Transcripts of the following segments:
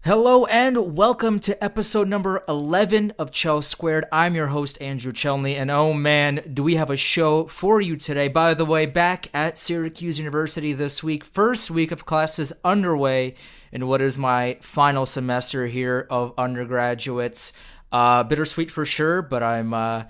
Hello and welcome to episode number 11 of Chel Squared. I'm your host, Andrew Chelney, and oh man, do we have a show for you today. By the way, back at Syracuse University this week, first week of classes underway in what is my final semester here of undergraduates. Bittersweet for sure, but I'm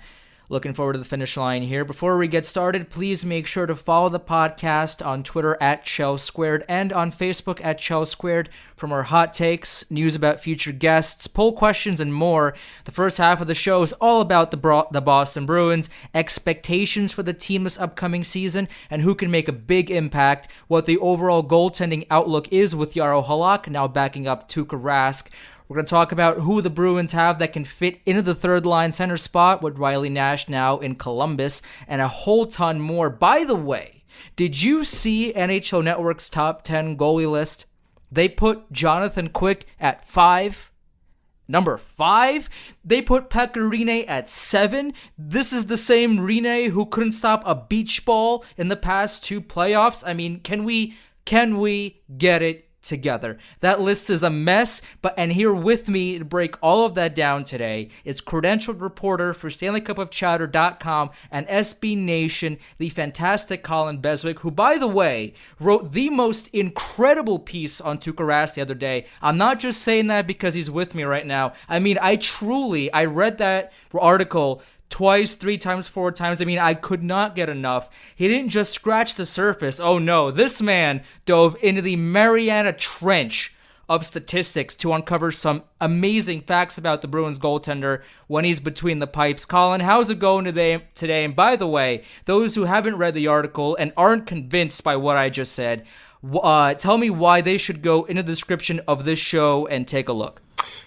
looking forward to the finish line here. Before we get started, please make sure to follow the podcast on Twitter at Chel Squared and on Facebook at Chel Squared for more hot takes, news about future guests, poll questions, and more. The first half of the show is all about the Boston Bruins, expectations for the team this upcoming season, and who can make a big impact, what the overall goaltending outlook is with Jaro Halak now backing up Tuukka Rask. We're going to talk about who the Bruins have that can fit into the third-line center spot with Riley Nash now in Columbus, and a whole ton more. By the way, did you see NHL Network's top 10 goalie list? They put Jonathan Quick at 5. Number 5, they put Pekka Rinne at 7. This is the same Rinne who couldn't stop a beach ball in the past 2 playoffs. I mean, can we get it together? That list is a mess, and here with me to break all of that down today is credentialed reporter for StanleyCupOfChowder.com and SB Nation, the fantastic Colin Beswick, who, by the way, wrote the most incredible piece on Tuukka Rask the other day. I'm not just saying that because he's with me right now. I mean, I read that article twice, 3 times, 4 times. I mean, I could not get enough. He didn't just scratch the surface. Oh no, this man dove into the Mariana Trench of statistics to uncover some amazing facts about the Bruins goaltender when he's between the pipes. Colin, how's it going today? And by the way, those who haven't read the article and aren't convinced by what I just said, tell me why they should go into the description of this show and take a look.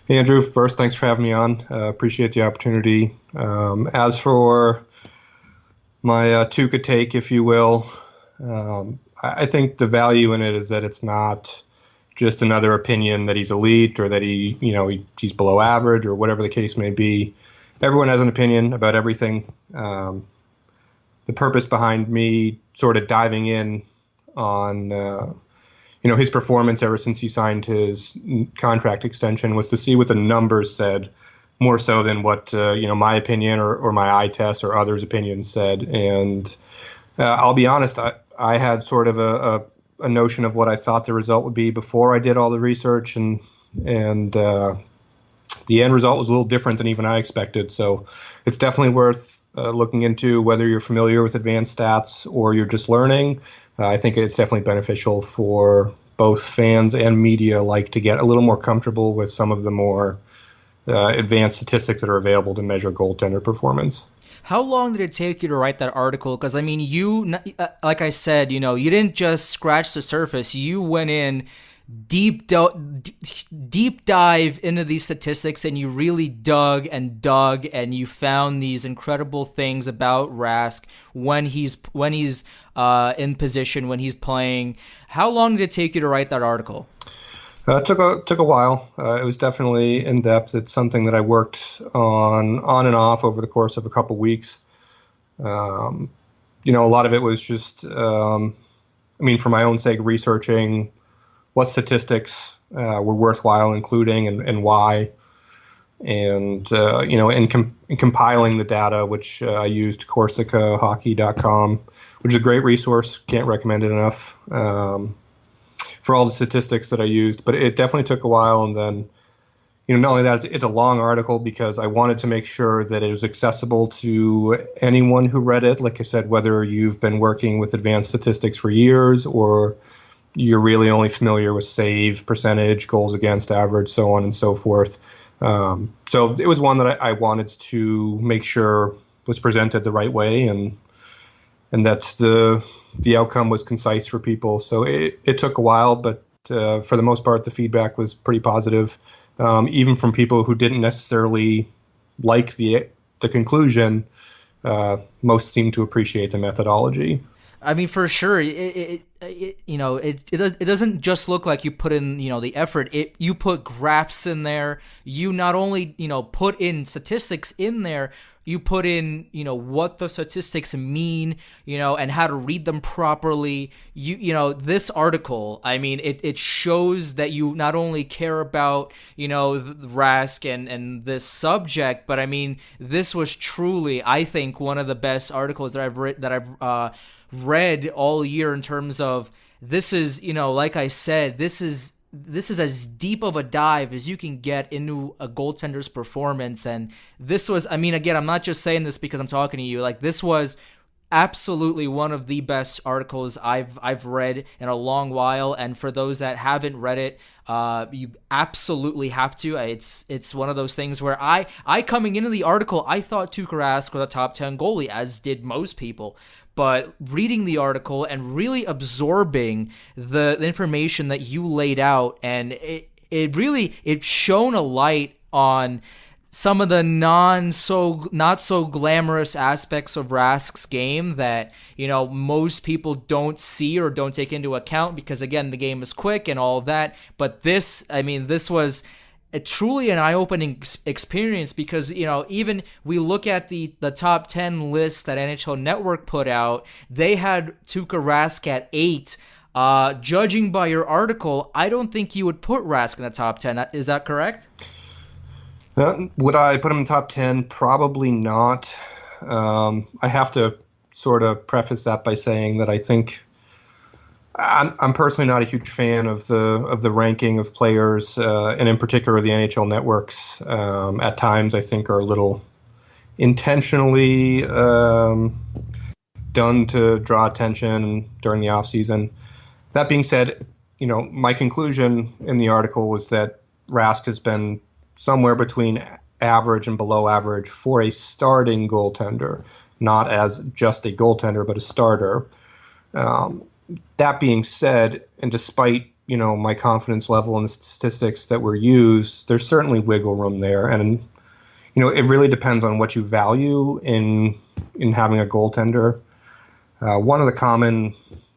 Hey, Andrew, first, thanks for having me on. Appreciate the opportunity. As for my Tuukka take, if you will, I think the value in it is that it's not just another opinion that he's elite or that he's below average or whatever the case may be. Everyone has an opinion about everything. The purpose behind me sort of diving in on his performance ever since he signed his contract extension was to see what the numbers said, more so than what my opinion or my eye test or others' opinions said. And I'll be honest, I had sort of a notion of what I thought the result would be before I did all the research, and the end result was a little different than even I expected. So it's definitely worth looking into, whether you're familiar with advanced stats or you're just learning. I think it's definitely beneficial for both fans and media alike to get a little more comfortable with some of the more advanced statistics that are available to measure goaltender performance. How long did it take you to write that article? Because, I mean, you, like I said, you didn't just scratch the surface. You went in deep dive into these statistics, and you really dug, and you found these incredible things about Rask when he's in position, when he's playing. How long did it take you to write that article? It took a while. It was definitely in depth. It's something that I worked on and off over the course of a couple weeks. A lot of it was just, for my own sake, researching what statistics were worthwhile including and why, and compiling the data, which I used CorsicaHockey.com, which is a great resource. Can't recommend it enough for all the statistics that I used. But it definitely took a while, and then not only that, it's a long article because I wanted to make sure that it was accessible to anyone who read it. Like I said, whether you've been working with advanced statistics for years or you're really only familiar with save percentage, goals against average, so on and so forth. So it was one that I wanted to make sure was presented the right way, and that the outcome was concise for people. So it took a while, but for the most part, the feedback was pretty positive, even from people who didn't necessarily like the conclusion. Most seemed to appreciate the methodology. I mean, for sure, it doesn't just look like you put in, the effort. You put graphs in there. You not only, put in statistics in there, you put in, what the statistics mean, and how to read them properly, this article, I mean, it shows that you not only care about, Rask and this subject, but I mean, this was truly, I think, one of the best articles that I've read all year in terms of this is, like I said, this is as deep of a dive as you can get into a goaltender's performance. And this was, I mean, again, I'm not just saying this because I'm talking to you. Like, this was absolutely one of the best articles I've read in a long while. And for those that haven't read it, you absolutely have to. It's one of those things where I coming into the article, I thought Tuukka Rask was a top 10 goalie, as did most people. But reading the article and really absorbing the information that you laid out, and it shone a light on some of the not so glamorous aspects of Rask's game that, most people don't see or don't take into account because, again, the game is quick and all of that. But this was truly an eye-opening experience because, even we look at the top 10 list that NHL Network put out, they had Tuukka Rask at 8. Judging by your article, I don't think you would put Rask in the top 10. Is that correct? Would I put him in top 10? Probably not. I have to sort of preface that by saying that I think I'm personally not a huge fan of the ranking of players, and in particular the NHL networks. At times, I think are a little intentionally done to draw attention during the offseason. That being said, my conclusion in the article was that Rask has been somewhere between average and below average for a starting goaltender, not as just a goaltender, but a starter. That being said, and despite, my confidence level in the statistics that were used, there's certainly wiggle room there. And, it really depends on what you value in having a goaltender. One of the common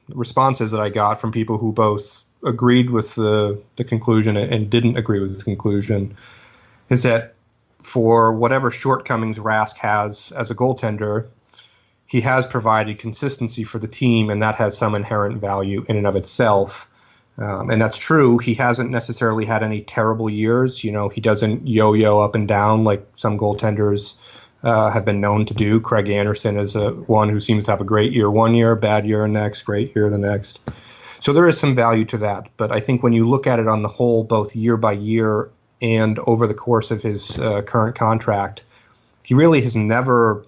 responses that I got from people who both agreed with the conclusion and didn't agree with the conclusion is that for whatever shortcomings Rask has as a goaltender, he has provided consistency for the team, and that has some inherent value in and of itself. And that's true. He hasn't necessarily had any terrible years. He doesn't yo-yo up and down like some goaltenders have been known to do. Craig Anderson is one who seems to have a great year one year, bad year next, great year the next. So there is some value to that. But I think when you look at it on the whole, both year by year and over the course of his current contract, he really has never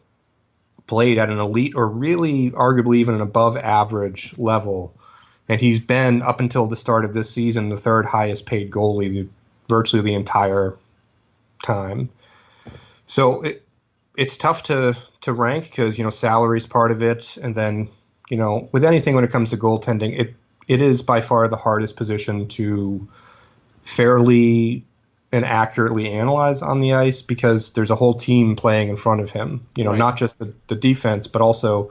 played at an elite or really arguably even an above average level. And he's been, up until the start of this season, the third highest paid goalie virtually the entire time. So it's tough to rank because, salary is part of it. And then, with anything when it comes to goaltending, it is by far the hardest position to fairly and accurately analyze on the ice because there's a whole team playing in front of him, right. Not just the defense, but also,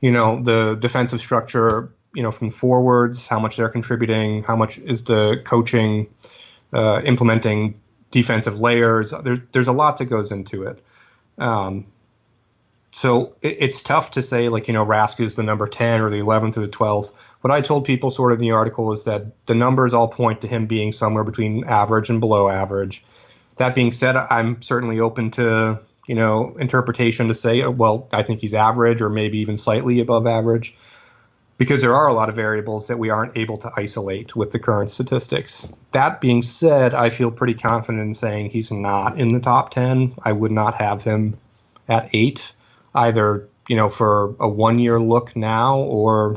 the defensive structure, from forwards, how much they're contributing, how much is the coaching implementing defensive layers. There's a lot that goes into it. So it's tough to say, Rask is the number 10 or the 11th or the 12th. What I told people sort of in the article is that the numbers all point to him being somewhere between average and below average. That being said, I'm certainly open to, interpretation to say, well, I think he's average or maybe even slightly above average, because there are a lot of variables that we aren't able to isolate with the current statistics. That being said, I feel pretty confident in saying he's not in the top 10. I would not have him at 8. Either, for a one-year look now or,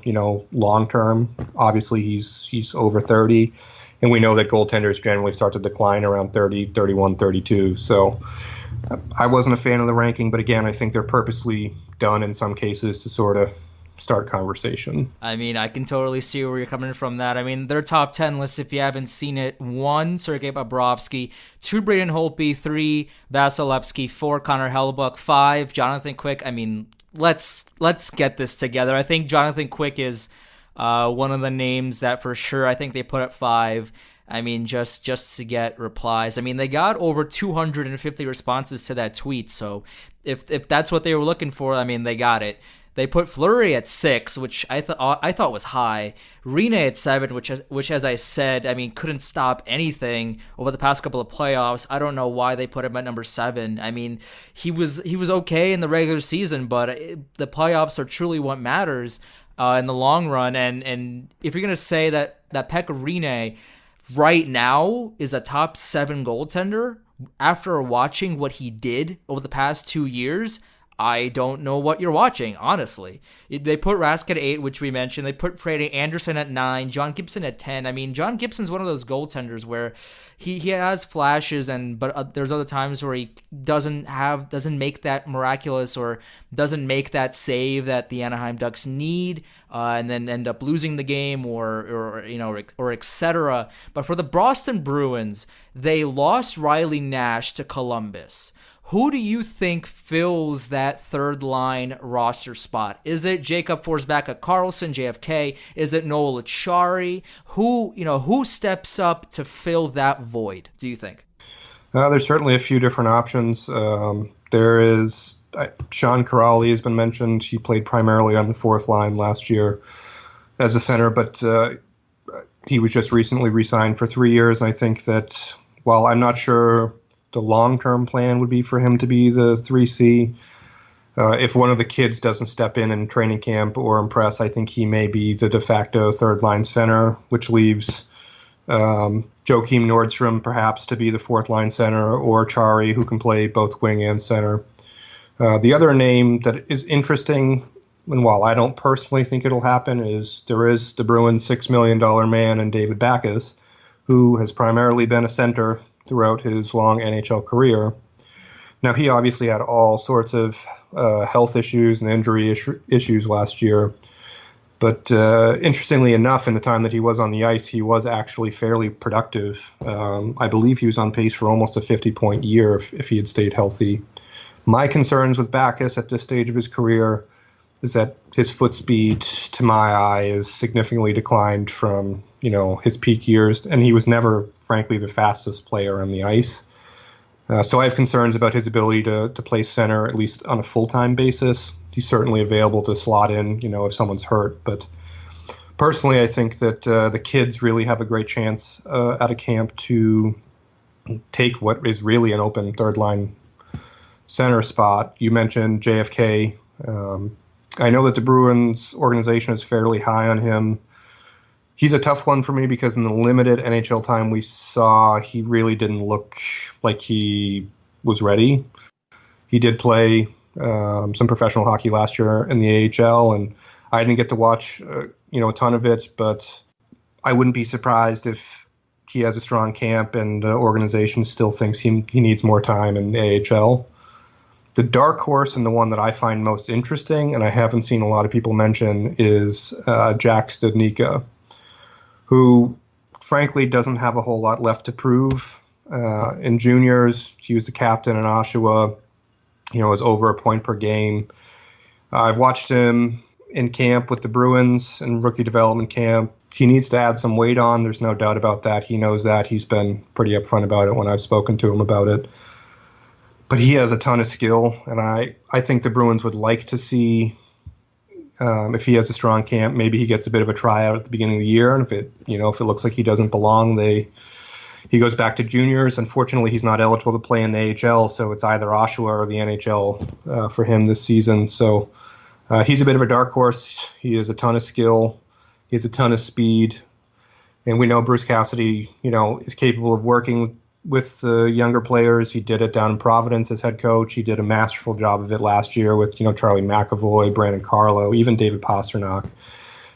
long term. Obviously, he's over 30, and we know that goaltenders generally start to decline around 30, 31, 32. So I wasn't a fan of the ranking, but again, I think they're purposely done in some cases to sort of start conversation. I mean, I can totally see where you're coming from that. I mean, their top 10 list, if you haven't seen it: 1, Sergei Bobrovsky; 2, Braden Holtby; 3, Vasilevsky; 4, Connor Hellebuyck; 5, Jonathan Quick. I mean, let's get this together. I think Jonathan Quick is one of the names that for sure I think they put at 5. I mean, just to get replies. I mean, they got over 250 responses to that tweet. So if that's what they were looking for, I mean, they got it. They put Fleury at 6, which I thought was high. Rene at 7, which as I said, I mean, couldn't stop anything over the past couple of playoffs. I don't know why they put him at number 7. I mean, he was okay in the regular season, but the playoffs are truly what matters in the long run. And if you're gonna say that Pekka Rene right now is a top 7 goaltender after watching what he did over the past 2 years, I don't know what you're watching, honestly. They put Rask at 8, which we mentioned. They put Freddie Anderson at 9, John Gibson at 10. I mean, John Gibson's one of those goaltenders where he has flashes, but there's other times where he doesn't make that miraculous or doesn't make that save that the Anaheim Ducks need, and then end up losing the game or etc. But for the Boston Bruins, they lost Riley Nash to Columbus. Who do you think fills that third line roster spot? Is it Jacob Forsback at Carlson, JFK? Is it Noel Acciari? Who steps up to fill that void, do you think? There's certainly a few different options. There is Sean Corrali has been mentioned. He played primarily on the fourth line last year as a center, but he was just recently re-signed for 3 years. And I think that while I'm not sure the long-term plan would be for him to be the 3C, if one of the kids doesn't step in training camp or impress, I think he may be the de facto third-line center, which leaves Joakim Nordstrom perhaps to be the fourth-line center, or Chari, who can play both wing and center. The other name that is interesting, and while I don't personally think it'll happen, is the Bruins' $6 million man and David Backes, who has primarily been a center throughout his long NHL career. Now, he obviously had all sorts of health issues and injury issues last year. But interestingly enough, in the time that he was on the ice, he was actually fairly productive. I believe he was on pace for almost a 50-point year if he had stayed healthy. My concerns with Backes at this stage of his career is that his foot speed, to my eye, is significantly declined from his peak years, and he was never, frankly, the fastest player on the ice. So I have concerns about his ability to play center, at least on a full-time basis. He's certainly available to slot in, if someone's hurt. But personally, I think that the kids really have a great chance at a camp to take what is really an open third-line center spot. You mentioned JFK. I know that the Bruins organization is fairly high on him. He's a tough one for me because in the limited NHL time we saw, he really didn't look like he was ready. He did play some professional hockey last year in the AHL, and I didn't get to watch a ton of it, but I wouldn't be surprised if he has a strong camp and the organization still thinks he needs more time in the AHL. The dark horse and the one that I find most interesting, and I haven't seen a lot of people mention, is Jack Studnicka, who frankly doesn't have a whole lot left to prove. In juniors, he was the captain in Oshawa, was over a point per game. I've watched him in camp with the Bruins in rookie development camp. He needs to add some weight on. There's no doubt about that. He knows that. He's been pretty upfront about it when I've spoken to him about it. But he has a ton of skill, and I think the Bruins would like to see, if he has a strong camp, maybe he gets a bit of a tryout at the beginning of the year, and if it looks like he doesn't belong, he goes back to juniors. Unfortunately, he's not eligible to play in the AHL, so it's either Oshawa or the NHL for him this season. So he's a bit of a dark horse. He has a ton of skill. He has a ton of speed, and we know Bruce Cassidy, is capable of working with the younger players. He did it down in Providence as head coach. He did a masterful job of it last year with, Charlie McAvoy, Brandon Carlo, even David Pasternak.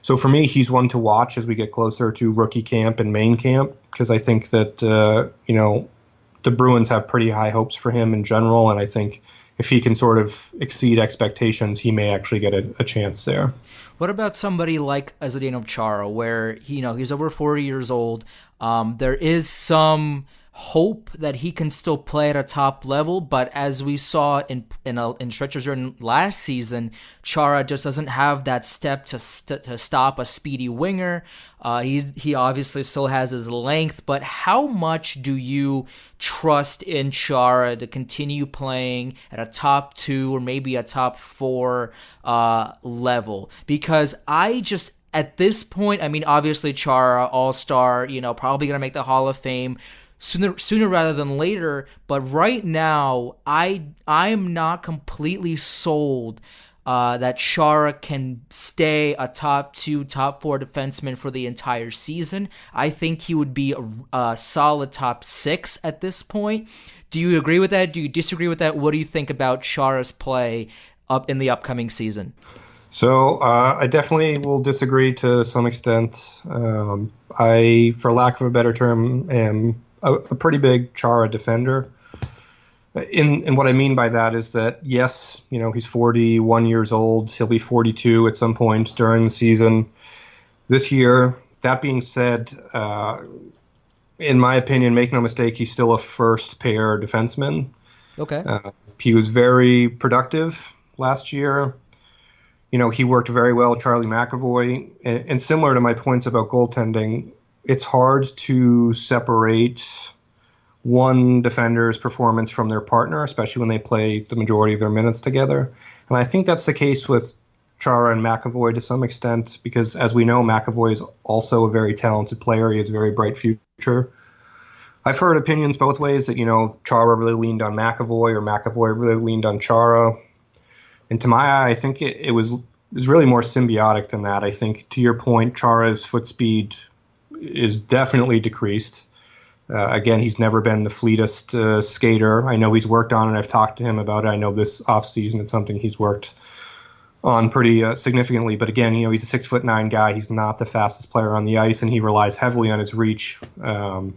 So for me, he's one to watch as we get closer to rookie camp and main camp, because I think that, the Bruins have pretty high hopes for him in general. And I think if he can sort of exceed expectations, he may actually get a chance there. What about somebody like Zdeno Chara, where, he's over 40 years old? There is some hope that he can still play at a top level, but as we saw in stretches during last season, Chara just doesn't have that step to stop a speedy winger. He obviously still has his length, but how much do you trust in Chara to continue playing at a top 2 or maybe a top 4 level? Because at this point, I mean, obviously Chara, all-star, probably going to make the Hall of Fame sooner rather than later. But right now, I'm not completely sold that Chara can stay a top 2, top 4 defenseman for the entire season. I think he would be a solid top 6 at this point. Do you agree with that? Do you disagree with that? What do you think about Chara's play up in the upcoming season? So I definitely will disagree to some extent. I, for lack of a better term, am a pretty big Chara defender. And what I mean by that is that, yes, he's 41 years old. He'll be 42 at some point during the season this year. That being said, in my opinion, make no mistake, he's still a first-pair defenseman. Okay. He was very productive last year. He worked very well with Charlie McAvoy. And similar to my points about goaltending, it's hard to separate one defender's performance from their partner, especially when they play the majority of their minutes together. And I think that's the case with Chara and McAvoy to some extent, because as we know, McAvoy is also a very talented player. He has a very bright future. I've heard opinions both ways that, Chara really leaned on McAvoy or McAvoy really leaned on Chara. And to my eye, I think it was really more symbiotic than that. I think, to your point, Chara's foot speed is definitely decreased. Again, he's never been the fleetest skater. I know he's worked on it. I've talked to him about it. I know this offseason it's something he's worked on pretty significantly. But again, he's a 6'9" guy. He's not the fastest player on the ice, and he relies heavily on his reach, and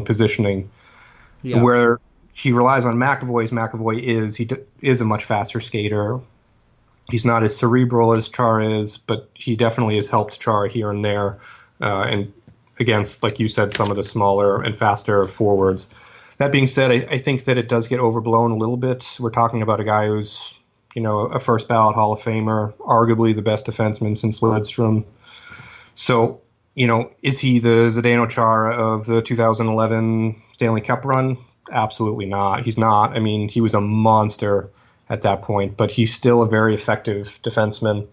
positioning. Yeah. Where he relies on McAvoy as McAvoy is a much faster skater. He's not as cerebral as Chara is, but he definitely has helped Chara here and there, and against, like you said, some of the smaller and faster forwards. That being said, I think that it does get overblown a little bit. We're talking about a guy who's, a first ballot Hall of Famer, arguably the best defenseman since Lidstrom. So, is he the Zdeno Chara of the 2011 Stanley Cup run? Absolutely not. He's not. I mean, he was a monster at that point, but he's still a very effective defenseman.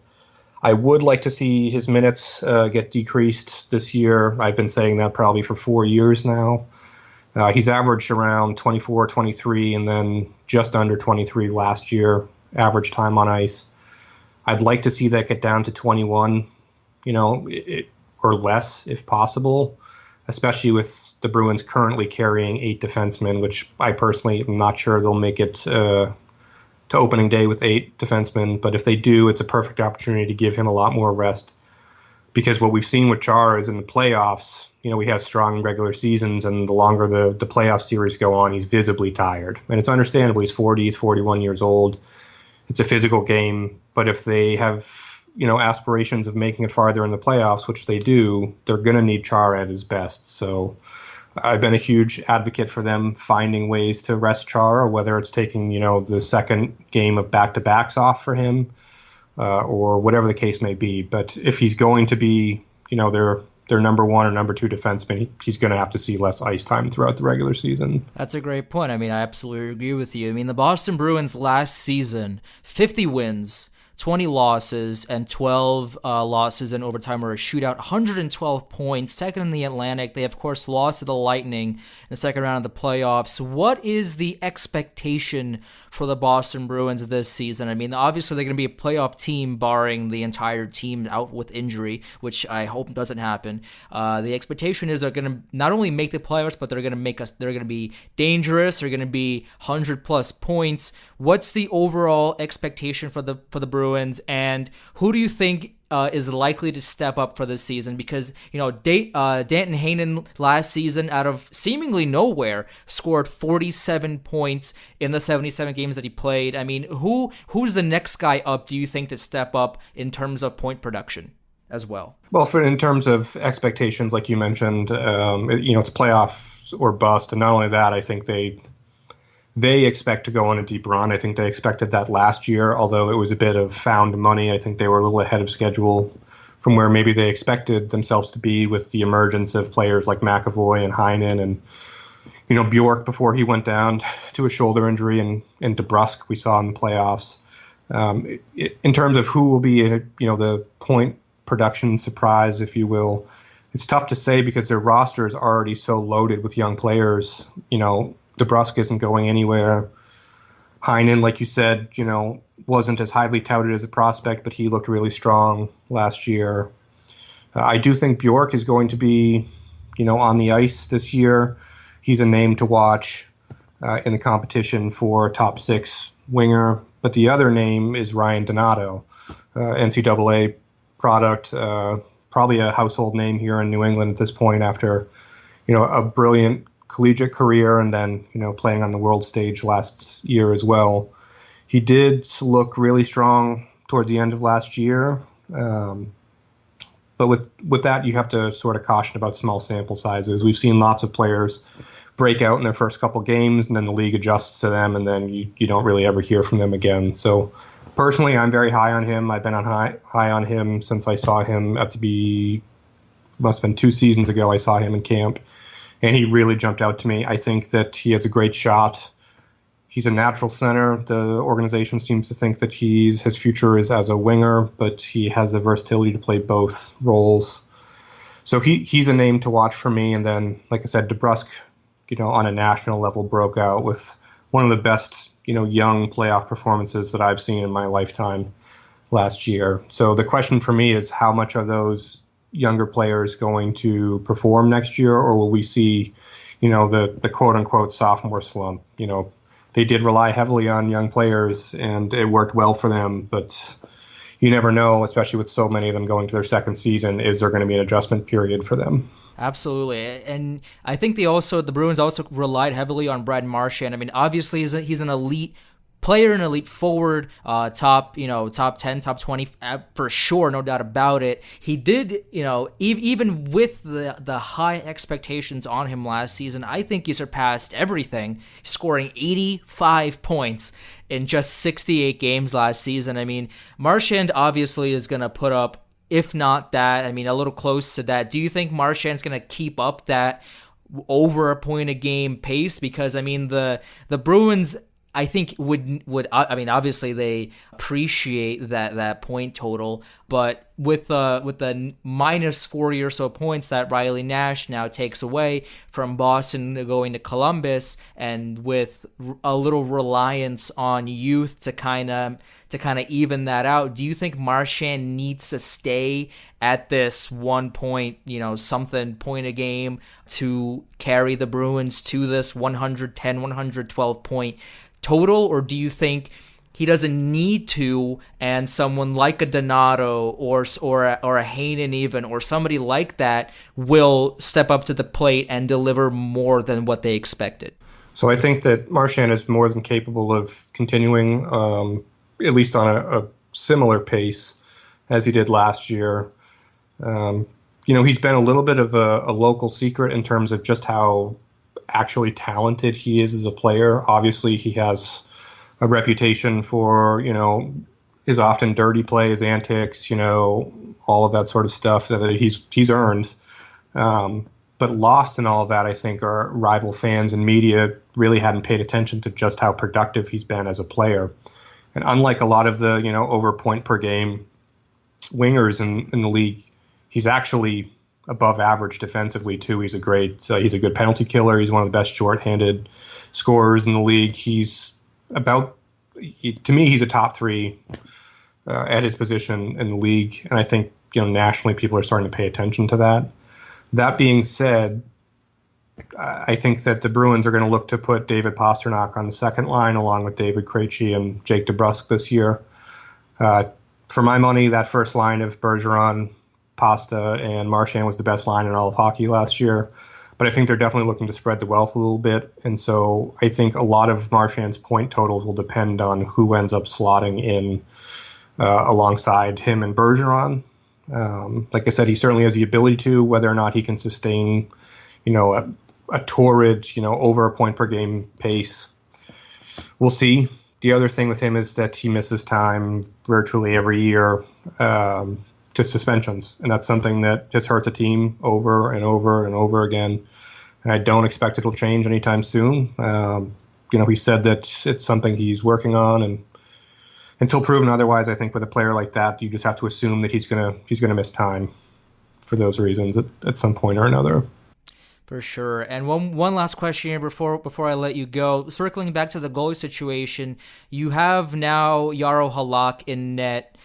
I would like to see his minutes get decreased this year. I've been saying that probably for 4 years now. He's averaged around 24, 23, and then just under 23 last year, average time on ice. I'd like to see that get down to 21, or less if possible, especially with the Bruins currently carrying 8 defensemen, which I personally am not sure they'll make it to opening day with 8 defensemen. But if they do, it's a perfect opportunity to give him a lot more rest. Because what we've seen with Chara is in the playoffs, we have strong regular seasons, and the longer the playoff series go on, he's visibly tired. And it's understandable. He's 40, he's 41 years old. It's a physical game. But if they have, aspirations of making it farther in the playoffs, which they do, they're going to need Chara at his best. So I've been a huge advocate for them finding ways to rest Chara, whether it's taking, the second game of back-to-backs off for him, or whatever the case may be. But if he's going to be, their number 1 or number 2 defenseman, he's going to have to see less ice time throughout the regular season. That's a great point. I mean, I absolutely agree with you. I mean, the Boston Bruins last season, 50 wins, 20 losses, and 12 losses in overtime or a shootout, 112 points, second in the Atlantic. They, of course, lost to the Lightning in the second round of the playoffs. What is the expectation for the Boston Bruins this season? I mean, obviously they're going to be a playoff team barring the entire team out with injury, which I hope doesn't happen. The expectation is they're going to not only make the playoffs, but they're going to be dangerous. They're going to be 100+ points. What's the overall expectation for the Bruins, and who do you think is likely to step up for this season? Because, Danton Heinen last season, out of seemingly nowhere, scored 47 points in the 77 games that he played. I mean, who's the next guy up, do you think, to step up in terms of point production? as well. Well, in terms of expectations, like you mentioned, it's playoffs or bust, and not only that, I think they expect to go on a deep run. I think they expected that last year, although it was a bit of found money. I think they were a little ahead of schedule from where maybe they expected themselves to be with the emergence of players like McAvoy and Heinen and, Bjork before he went down to a shoulder injury, and DeBrusk we saw in the playoffs. In terms of who will be, the point production surprise, if you will, it's tough to say because their roster is already so loaded with young players. DeBrusk isn't going anywhere. Heinen, like you said, wasn't as highly touted as a prospect, but he looked really strong last year. I do think Bjork is going to be, on the ice this year. He's a name to watch in the competition for top 6 winger. But the other name is Ryan Donato, NCAA product, probably a household name here in New England at this point after, a brilliant collegiate career and then, playing on the world stage last year as well. He did look really strong towards the end of last year. But with that, you have to sort of caution about small sample sizes. We've seen lots of players break out in their first couple games, and then the league adjusts to them, and then you don't really ever hear from them again. So personally, I'm very high on him. I've been on high on him since I saw him must have been 2 seasons ago. I saw him in camp, and he really jumped out to me. I think that he has a great shot. He's a natural center. The organization seems to think that his future is as a winger, but he has the versatility to play both roles. So he's a name to watch for me. And then, like I said, DeBrusk, on a national level, broke out with one of the best, young playoff performances that I've seen in my lifetime last year. So the question for me is, how much are those younger players going to perform next year, or will we see, the quote-unquote sophomore slump? They did rely heavily on young players, and it worked well for them, but you never know, especially with so many of them going to their second season. Is there going to be an adjustment period for them? Absolutely. And I think the Bruins also relied heavily on Brad Marchand. I mean, obviously he's an elite player, an elite forward, top 10, top 20 for sure, no doubt about it. He did, even with the high expectations on him last season, I think he surpassed everything, scoring 85 points in just 68 games last season. I mean, Marchand obviously is going to put up, if not that, I mean, a little close to that. Do you think Marchand's going to keep up that over a point a game pace? Because, I mean, the Bruins, I think obviously they appreciate that point total, but with the minus 40 or so points that Riley Nash now takes away from Boston going to Columbus, and with a little reliance on youth to kind of even that out, do you think Marchand needs to stay at this 1 point, something point a game to carry the Bruins to this 110, 112 point total, or do you think he doesn't need to, and someone like a Donato or a Heinen even, or somebody like that will step up to the plate and deliver more than what they expected? So I think that Marchand is more than capable of continuing, at least on a similar pace as he did last year. He's been a little bit of a local secret in terms of just how actually talented he is as a player. Obviously, he has a reputation for, his often dirty play, his antics, all of that sort of stuff that he's earned. But lost in all of that, I think, are rival fans and media really hadn't paid attention to just how productive he's been as a player. And unlike a lot of the, over point per game wingers in the league, he's actually above average defensively too. He's a good penalty killer. He's one of the best shorthanded scorers in the league. To me, he's a top 3 at his position in the league. And I think, nationally people are starting to pay attention to that. That being said, I think that the Bruins are going to look to put David Pastrnak on the second line along with David Krejci and Jake DeBrusk this year. For my money, that first line of Bergeron, Pasta, and Marchand was the best line in all of hockey last year. But I think they're definitely looking to spread the wealth a little bit. And so I think a lot of Marchand's point totals will depend on who ends up slotting in alongside him and Bergeron. Like I said, he certainly has the ability to. Whether or not he can sustain, a torrid, over a point per game pace, we'll see. The other thing with him is that he misses time virtually every year to suspensions, and that's something that has hurt the team over and over and over again. And I don't expect it'll change anytime soon. He said that it's something he's working on, and until proven otherwise, I think with a player like that, you just have to assume that he's gonna miss time for those reasons at some point or another. For sure. And one last question here before I let you go. Circling back to the goalie situation, you have now Jaro Halak in net.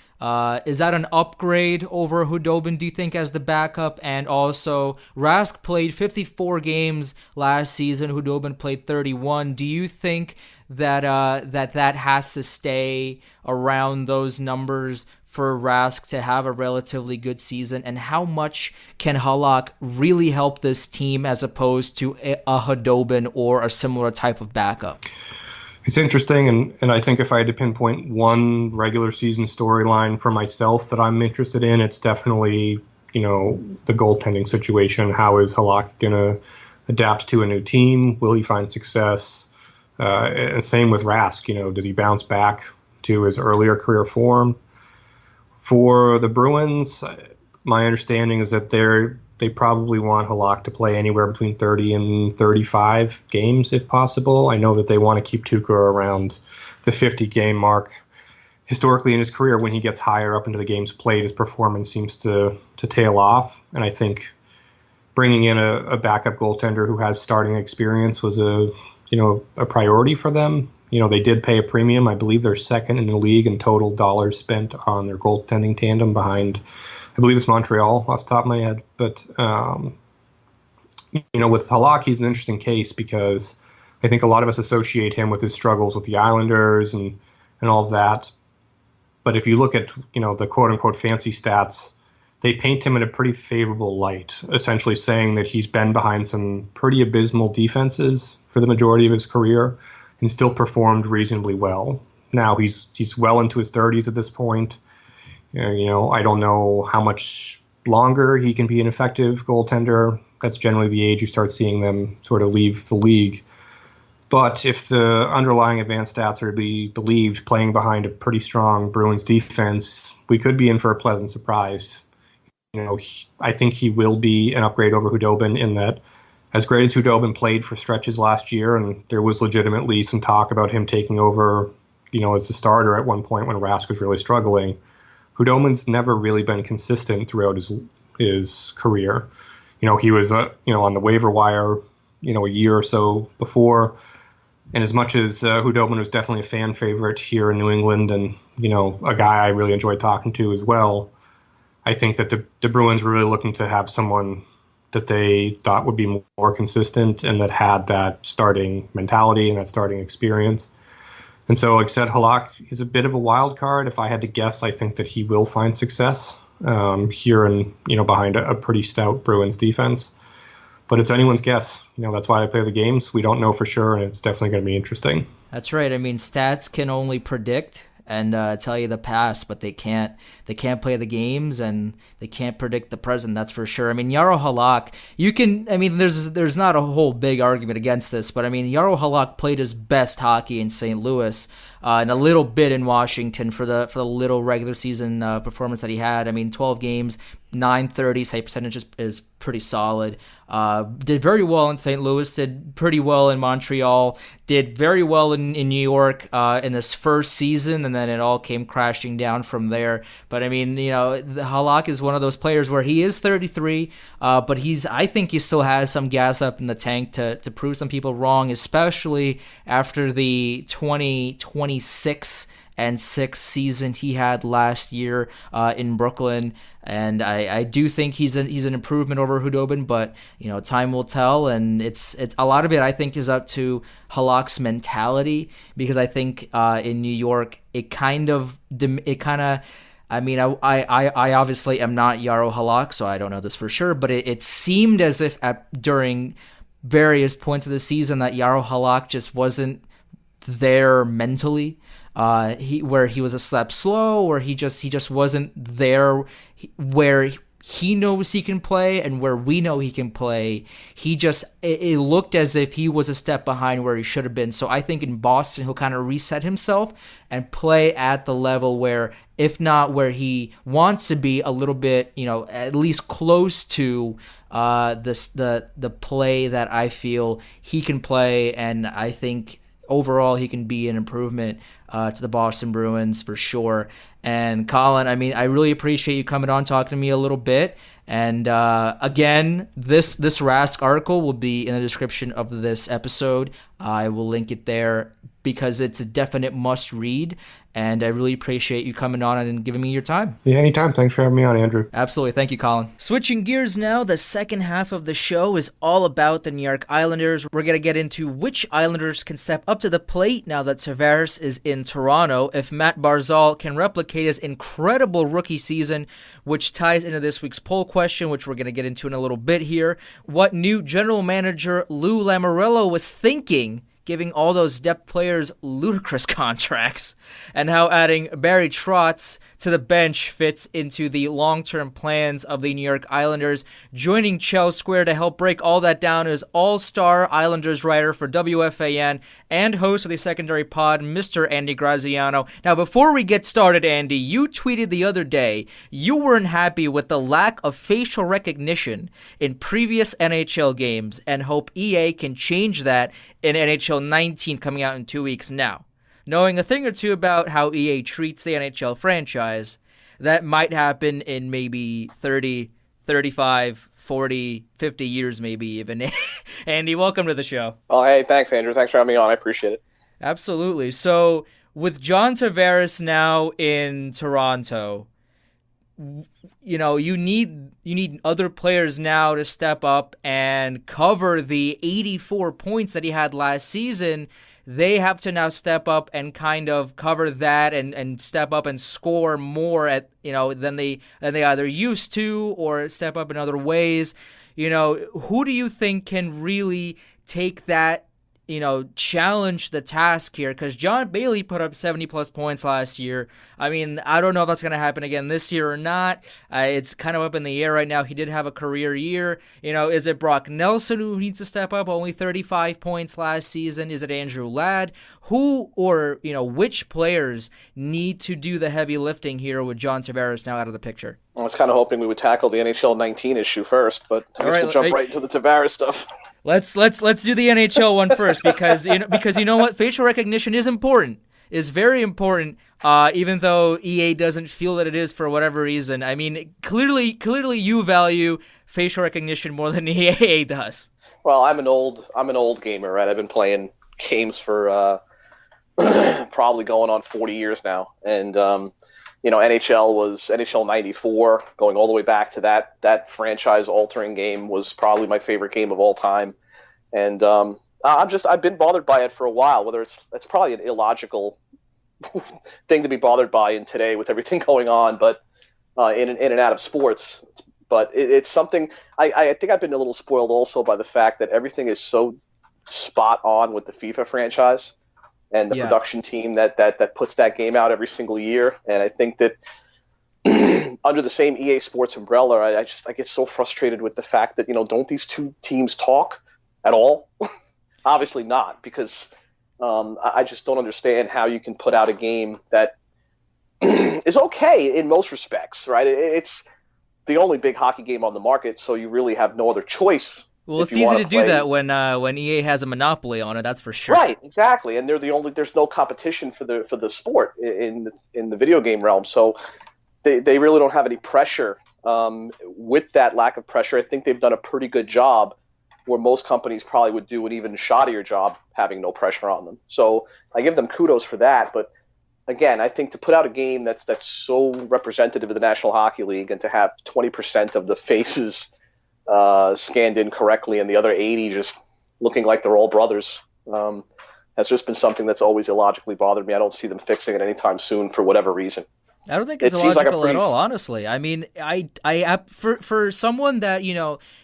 Is that an upgrade over Khudobin, do you think, as the backup? And also, Rask played 54 games last season. Khudobin played 31. Do you think that that has to stay around those numbers for Rask to have a relatively good season? And how much can Halak really help this team as opposed to a Khudobin or a similar type of backup? It's interesting, and I think if I had to pinpoint one regular season storyline for myself that I'm interested in, it's definitely, the goaltending situation. How is Halak going to adapt to a new team? Will he find success? And same with Rask. Does he bounce back to his earlier career form? For the Bruins, my understanding is that they probably want Halak to play anywhere between 30 and 35 games if possible. I know that they want to keep Tuukka around the 50-game mark. Historically in his career, when he gets higher up into the games played, his performance seems to tail off. And I think bringing in a backup goaltender who has starting experience was a priority for them. They did pay a premium. I believe they're second in the league in total dollars spent on their goaltending tandem behind, I believe it's Montreal off the top of my head. But, with Halak, he's an interesting case because I think a lot of us associate him with his struggles with the Islanders and all of that. But if you look at, the quote-unquote fancy stats, they paint him in a pretty favorable light, essentially saying that he's been behind some pretty abysmal defenses for the majority of his career and still performed reasonably well. Now he's well into his 30s at this point. I don't know how much longer he can be an effective goaltender. That's generally the age you start seeing them sort of leave the league. But if the underlying advanced stats are to be believed, playing behind a pretty strong Bruins defense, we could be in for a pleasant surprise. I think he will be an upgrade over Khudobin in that, as great as Khudobin played for stretches last year, and there was legitimately some talk about him taking over, as a starter at one point when Rask was really struggling. Khudobin's never really been consistent throughout his career. He was on the waiver wire, a year or so before. And as much as Khudobin was definitely a fan favorite here in New England and, a guy I really enjoyed talking to as well, I think that the Bruins were really looking to have someone that they thought would be more consistent and that had that starting mentality and that starting experience. And so, like I said, Halak is a bit of a wild card. If I had to guess, I think that he will find success here and, behind a pretty stout Bruins defense. But it's anyone's guess. That's why I play the games. We don't know for sure, and it's definitely going to be interesting. That's right. I mean, stats can only predict and tell you the past, but they can't play the games and they can't predict the present. That's for sure. I mean, Jaro Halak, there's not a whole big argument against this, but I mean, Jaro Halak played his best hockey in St. Louis and a little bit in Washington for the little regular season performance that he had. I mean, 12 games, .930 save percentage is pretty solid. Did very well in St. Louis, did pretty well in Montreal, did very well in New York in this first season, and then it all came crashing down from there. But I mean, Halak is one of those players where he is 33, but I think he still has some gas up in the tank to prove some people wrong, especially after the 2026 and 6 season he had last year in Brooklyn. And I do think he's an improvement over Khudobin, but time will tell, and it's a lot of it I think is up to Halak's mentality, because I think in New York I obviously am not Jaro Halak, so I don't know this for sure, but it seemed as if during various points of the season that Jaro Halak just wasn't there mentally. where he was a step slow, or he just wasn't there where he knows he can play and where we know he can play. It looked as if he was a step behind where he should have been. So I think in Boston, he'll kind of reset himself and play at the level where, if not where he wants to be, a little bit, at least close to the play that I feel he can play. And I think overall he can be an improvement to the Boston Bruins for sure. And Colin, I really appreciate you coming on, talking to me a little bit. And again, this Rask article will be in the description of this episode. I will link it there because it's a definite must read. And I really appreciate you coming on and giving me your time. Yeah, anytime. Thanks for having me on, Andrew. Absolutely. Thank you, Colin. Switching gears now, the second half of the show is all about the New York Islanders. We're going to get into which Islanders can step up to the plate now that Tavares is in Toronto, if Matt Barzal can replicate his incredible rookie season, which ties into this week's poll question, which we're going to get into in a little bit here, what new general manager Lou Lamoriello was thinking giving all those depth players ludicrous contracts, and how adding Barry Trotz to the bench fits into the long-term plans of the New York Islanders. Joining Chel Square to help break all that down is all-star Islanders writer for WFAN and host of the Secondary Pod, Mr. Andy Graziano. Now, before we get started, Andy, you tweeted the other day you weren't happy with the lack of facial recognition in previous NHL games and hope EA can change that in NHL 19 coming out in 2 weeks. Now, knowing a thing or two about how EA treats the NHL franchise, that might happen in maybe 30, 35, 40, 50 years maybe even. Andy, welcome to the show. Oh, hey, thanks, Andrew. Thanks for having me on. I appreciate it. Absolutely. So, with John Tavares now in Toronto, you need other players now to step up and cover the 84 points that he had last season. They have to now step up and kind of cover that and step up and score more than they either used to, or step up in other ways. Who do you think can really take that, challenge the task here? Because John Bailey put up 70-plus points last year. I don't know if that's going to happen again this year or not. It's kind of up in the air right now. He did have a career year. Is it Brock Nelson who needs to step up? Only 35 points last season. Is it Andrew Ladd? Which players need to do the heavy lifting here with John Tavares now out of the picture? I was kind of hoping we would tackle the NHL 19 issue first, but I guess we'll jump right into the Tavares stuff. Let's do the NHL one first because you know what, facial recognition is important. Is very important, even though EA doesn't feel that it is for whatever reason. Clearly you value facial recognition more than EA does. Well, I'm an old gamer, right? I've been playing games for probably going on 40 years now, and NHL 94, going all the way back to that franchise-altering game was probably my favorite game of all time. And I've been bothered by it for a while, whether it's probably an illogical thing to be bothered by in today with everything going on, but in and out of sports. But it's something, I think I've been a little spoiled also by the fact that everything is so spot on with the FIFA franchise and the production team that puts that game out every single year. And I think that under the same EA Sports umbrella, I get so frustrated with the fact that, don't these two teams talk at all? Obviously not, because I just don't understand how you can put out a game that is okay in most respects, right? It's the only big hockey game on the market, so you really have no other choice. Well, it's easy to do that when EA has a monopoly on it. That's for sure. Right, exactly, and there's no competition for the sport in the video game realm. So they really don't have any pressure. With that lack of pressure, I think they've done a pretty good job, where most companies probably would do an even shoddier job having no pressure on them. So I give them kudos for that. But again, I think to put out a game that's so representative of the National Hockey League and to have 20% of the faces scanned in correctly and the other 80 just looking like they're all brothers has just been something that's always illogically bothered me. I don't see them fixing it anytime soon for whatever reason. I don't think it's seems like illogical at all, honestly. I mean, for someone that,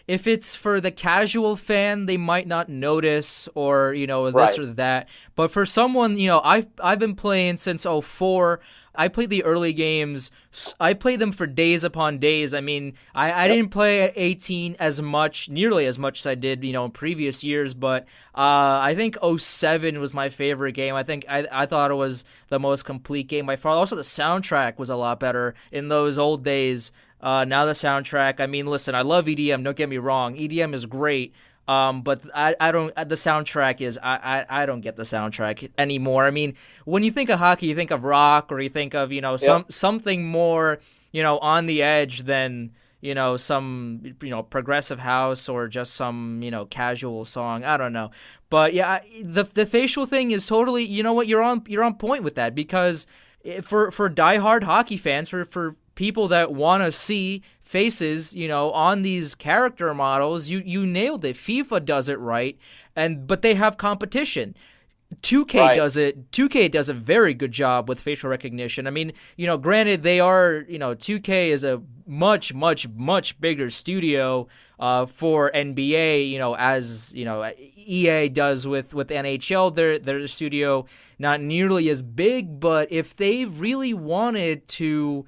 if it's for the casual fan, they might not notice or, this or that. But for someone, I've been playing since '04. I played the early games. I played them for days upon days. I mean, I didn't play at 18 nearly as much as I did, in previous years. But I think '07 was my favorite game. I thought it was the most complete game by far. Also, the soundtrack was a lot better in those old days. Now the soundtrack, I mean, listen, I love EDM. Don't get me wrong. EDM is great. But I don't. The soundtrack is I don't get the soundtrack anymore. I mean, when you think of hockey, you think of rock, or you think of something more on the edge than some progressive house or just some casual song. I don't know, but yeah, the facial thing is totally. You know what? You're on point with that, because for diehard hockey fans, for people that want to see faces, on these character models, you nailed it. FIFA does it right, but they have competition. 2K does it. 2K does a very good job with facial recognition. I mean, granted, they are, 2K is a much, much, much bigger studio for NBA, as, EA does with NHL. Their studio not nearly as big, but if they really wanted to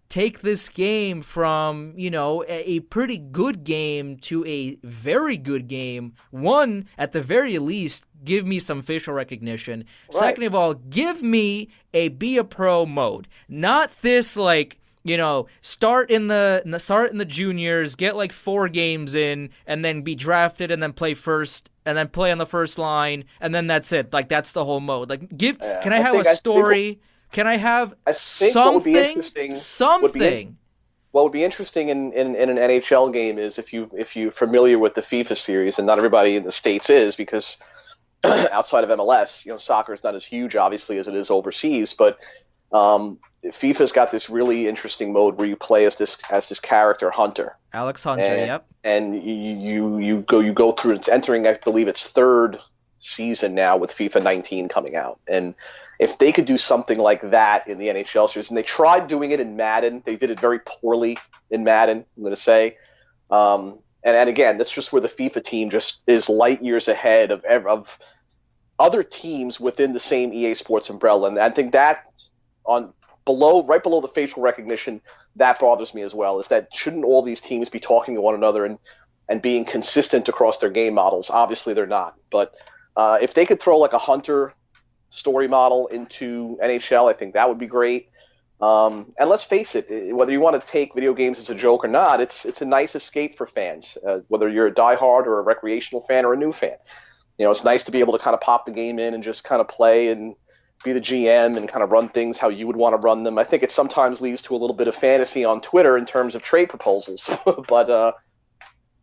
take this game from, a pretty good game to a very good game, one, at the very least, give me some facial recognition. Right. Second of all, give me a Be a Pro mode. Not this, start in the juniors, get like 4 games in, and then be drafted, and then play first, and then play on the first line, and then that's it. Like, that's the whole mode. Like, can I have a story? Can I have something? What would be interesting in an NHL game is if you're familiar with the FIFA series, and not everybody in the States is, because outside of MLS, soccer is not as huge, obviously, as it is overseas. But FIFA's got this really interesting mode where you play as this character Hunter, Alex Hunter. Yep. And you go through. It's entering, I believe, its 3rd season now with FIFA 19 coming out, and if they could do something like that in the NHL series, and they tried doing it in Madden, they did it very poorly in Madden, I'm going to say. And again, that's just where the FIFA team just is light years ahead of other teams within the same EA Sports umbrella. And I think that right below the facial recognition, that bothers me as well, is that shouldn't all these teams be talking to one another and being consistent across their game models? Obviously they're not. But if they could throw like a Hunter story model into NHL, I think that would be great. And let's face it, whether you want to take video games as a joke or not, it's a nice escape for fans, whether you're a diehard or a recreational fan or a new fan. It's nice to be able to kind of pop the game in and just kind of play and be the GM and kind of run things how you would want to run them. I think it sometimes leads to a little bit of fantasy on Twitter in terms of trade proposals, but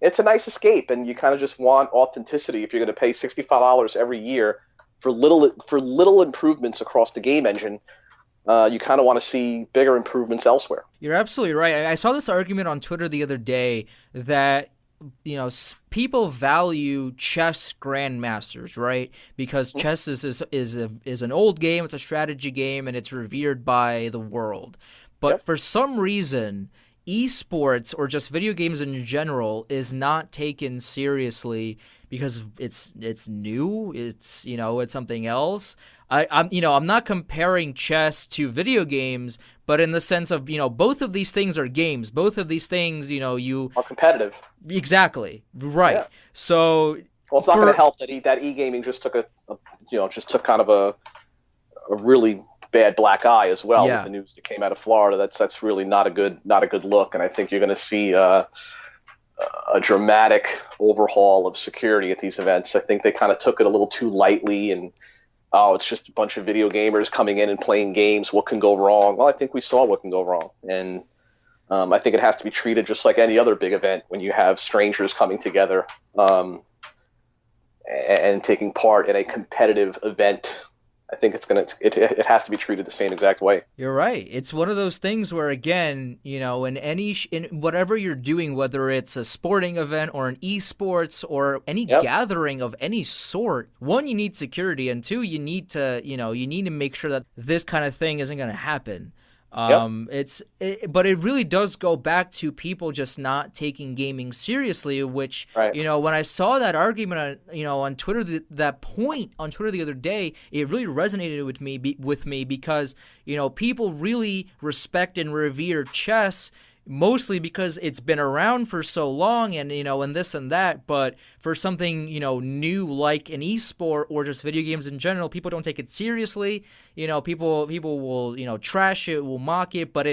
it's a nice escape, and you kind of just want authenticity. If you're going to pay $65 every year for little improvements across the game engine, you kind of want to see bigger improvements elsewhere. You're absolutely right. I saw this argument on Twitter the other day that people value chess grandmasters, right? Because chess is an old game, it's a strategy game, and it's revered by the world. But for some reason, esports or just video games in general is not taken seriously because it's new, it's something else. I'm not comparing chess to video games, but in the sense of both of these things are games. Both of these things you are competitive. Exactly right. Yeah. So it's not going to help that e-gaming just took kind of a really bad black eye as well with the news that came out of Florida. That's really not a good look, and I think you're going to see a dramatic overhaul of security at these events. I think they kind of took it a little too lightly, and it's just a bunch of video gamers coming in and playing games. What can go wrong? Well, I think we saw what can go wrong, and I think it has to be treated just like any other big event when you have strangers coming together and taking part in a competitive event. I think it has to be treated the same exact way. You're right. It's one of those things where, again, in whatever you're doing, whether it's a sporting event or an esports or any gathering of any sort, one, you need security, and two, you need to make sure that this kind of thing isn't going to happen. But it really does go back to people just not taking gaming seriously, which, when I saw that argument on Twitter, that point on Twitter the other day, it really resonated with me because, people really respect and revere chess, mostly because it's been around for so long and, and this and that. But for something, new like an esport or just video games in general, people don't take it seriously. People will, trash it, will mock it, but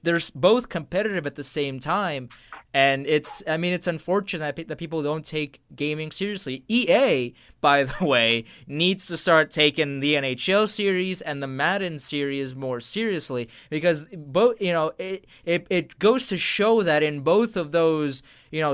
they're both competitive at the same time. And it's unfortunate that people don't take gaming seriously. EA, by the way, needs to start taking the NHL series and the Madden series more seriously, because both, it goes to show that in both of those,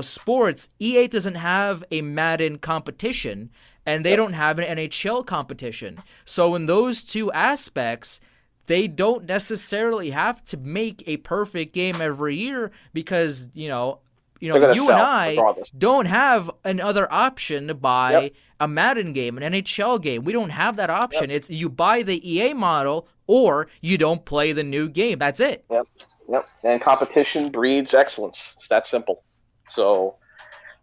sports, EA doesn't have a Madden competition and they don't have an NHL competition. So in those two aspects, they don't necessarily have to make a perfect game every year because, you and I regardless. Don't have another option to buy a Madden game, an NHL game. We don't have that option. It's you buy the EA model or you don't play the new game. That's it. Yep. And competition breeds excellence. It's that simple. So,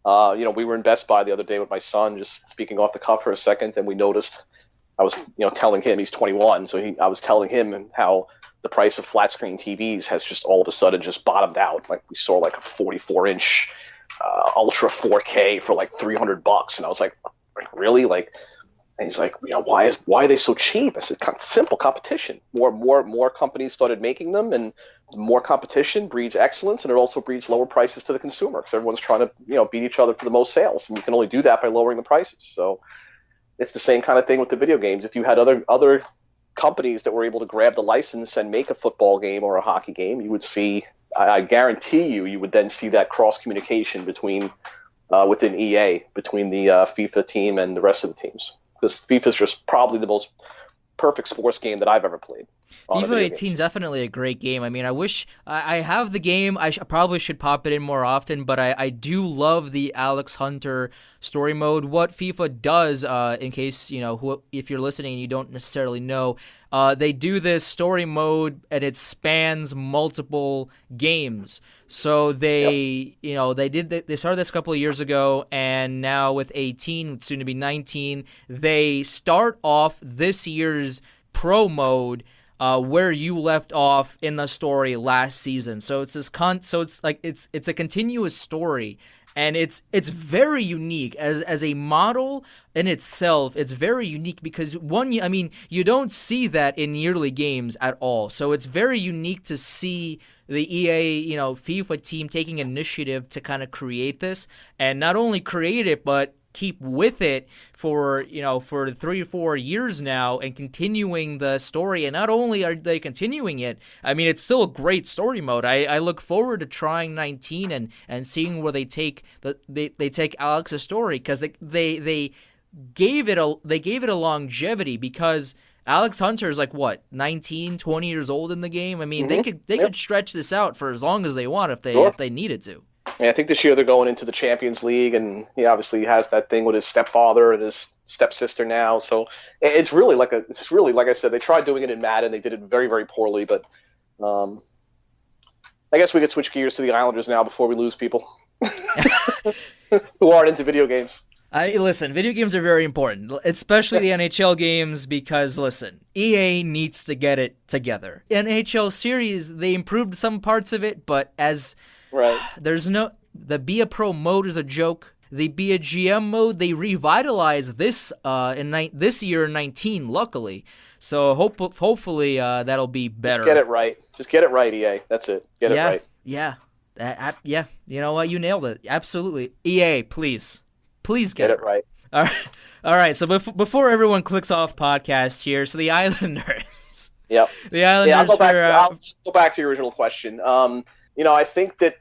we were in Best Buy the other day with my son, just speaking off the cuff for a second, and we noticed I was, telling him he's 21, so I was telling him how the price of flat screen TVs has just all of a sudden just bottomed out. Like we saw like a 44-inch Ultra 4K for like $300, and I was like really? And he's like, why are they so cheap? I said, simple competition. More companies started making them, and more competition breeds excellence, and it also breeds lower prices to the consumer because everyone's trying to beat each other for the most sales, and you can only do that by lowering the prices. So it's the same kind of thing with the video games. If you had other companies that were able to grab the license and make a football game or a hockey game, you would see, I guarantee you would then see that cross communication between within EA, between the FIFA team and the rest of the teams. Because FIFA is just probably the most perfect sports game that I've ever played. FIFA 18 is definitely a great game. I mean, I wish I have the game. I probably should pop it in more often, but I do love the Alex Hunter story mode. What FIFA does, in case, if you're listening and you don't necessarily know, they do this story mode and it spans multiple games. So they started this a couple of years ago, and now with 18, soon to be 19, they start off this year's pro mode where you left off in the story last season. So it's it's a continuous story, and it's very unique as a model in itself. It's very unique because you don't see that in yearly games at all. So it's very unique to see the EA, FIFA team taking initiative to kind of create this, and not only create it, but keep with it for 3 or 4 years now and continuing the story. And not only are they continuing it, I mean, it's still a great story mode. I look forward to trying 19 and seeing where they take they take Alex's story, because they gave it a longevity, because Alex Hunter is 19, 20 years old in the game. I mean, they could stretch this out for as long as they want if they needed to. Yeah, I think this year they're going into the Champions League, and he obviously has that thing with his stepfather and his stepsister now. So it's really like I said, they tried doing it in Madden. They did it very, very poorly. But I guess we could switch gears to the Islanders now before we lose people who aren't into video games. Listen, video games are very important, especially the NHL games, because, listen, EA needs to get it together. NHL series, they improved some parts of it, but the Be a Pro mode is a joke. The Be a GM mode, they revitalized this this year in 19, luckily. So hopefully that'll be better. Just get it right, EA. That's it. Get it right. Yeah. Yeah. You know what? You nailed it. Absolutely. EA, please get it right. All right. So before everyone clicks off podcast here, so the Islanders. Yep. The Islanders. Yeah, I'll go back to your original question. I think that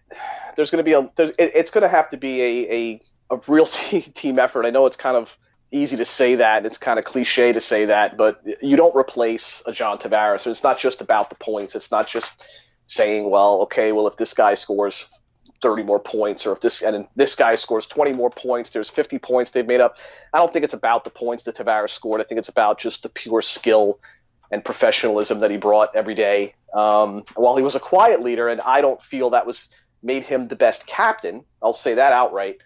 there's going to be it's going to have to be a real team effort. I know it's kind of easy to say that. It's kind of cliche to say that, but you don't replace a John Tavares. It's not just about the points. It's not just saying, if this guy scores 30 more points, or if this guy scores 20 more points, there's 50 points they've made up. I don't think it's about the points that Tavares scored. I think it's about just the pure skill and professionalism that he brought every day. While he was a quiet leader, and I don't feel that made him the best captain, I'll say that outright.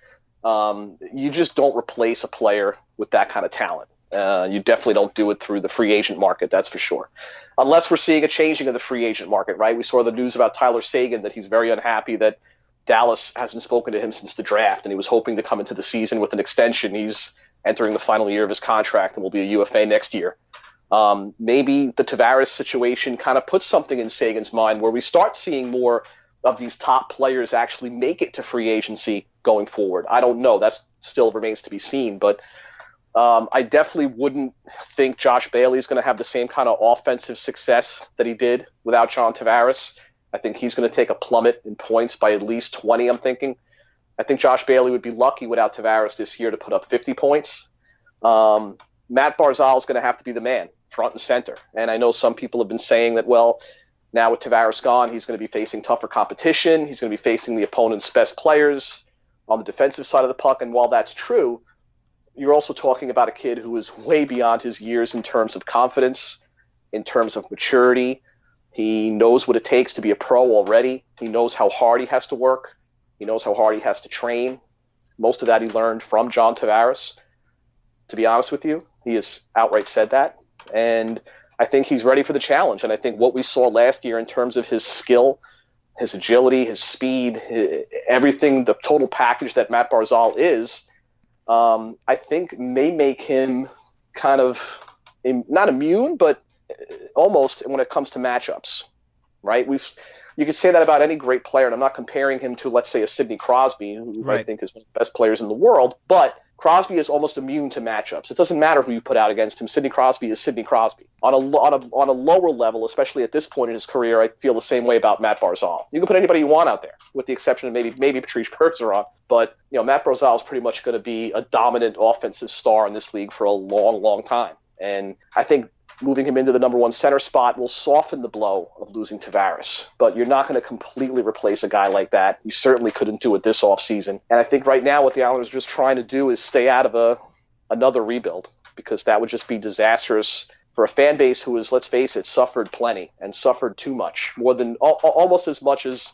You just don't replace a player with that kind of talent. You definitely don't do it through the free agent market, that's for sure. Unless we're seeing a changing of the free agent market, right? We saw the news about Tyler Seguin that he's very unhappy that Dallas hasn't spoken to him since the draft, and he was hoping to come into the season with an extension. He's entering the final year of his contract and will be a UFA next year. Maybe the Tavares situation kind of puts something in Sagan's mind where we start seeing more of these top players actually make it to free agency going forward. I don't know. That still remains to be seen. But I definitely wouldn't think Josh Bailey is going to have the same kind of offensive success that he did without John Tavares. I think he's going to take a plummet in points by at least 20, I'm thinking. I think Josh Bailey would be lucky without Tavares this year to put up 50 points. Matt Barzal is going to have to be the man, front and center. And I know some people have been saying that, well, now with Tavares gone, he's going to be facing tougher competition. He's going to be facing the opponent's best players on the defensive side of the puck. And while that's true, you're also talking about a kid who is way beyond his years in terms of confidence, in terms of maturity. He knows what it takes to be a pro already. He knows how hard he has to work. He knows how hard he has to train. Most of that he learned from John Tavares. To be honest with you, he has outright said that. And I think he's ready for the challenge. And I think what we saw last year in terms of his skill, his agility, his speed, everything, the total package that Matt Barzal is, I think may make him kind of not immune, but almost when it comes to matchups, right? You could say that about any great player, and I'm not comparing him to, let's say, a Sidney Crosby, who right. I think is one of the best players in the world, but Crosby is almost immune to matchups. It doesn't matter who you put out against him. Sidney Crosby is Sidney Crosby. On a lower level, especially at this point in his career, I feel the same way about Matt Barzal. You can put anybody you want out there, with the exception of maybe Patrice Bergeron, but Matt Barzal is pretty much going to be a dominant offensive star in this league for a long, long time. And I think moving him into the number one center spot will soften the blow of losing Tavares. But you're not going to completely replace a guy like that. You certainly couldn't do it this offseason. And I think right now what the Islanders are just trying to do is stay out of another rebuild, because that would just be disastrous for a fan base who has, let's face it, suffered plenty and suffered too much, more than almost as much as,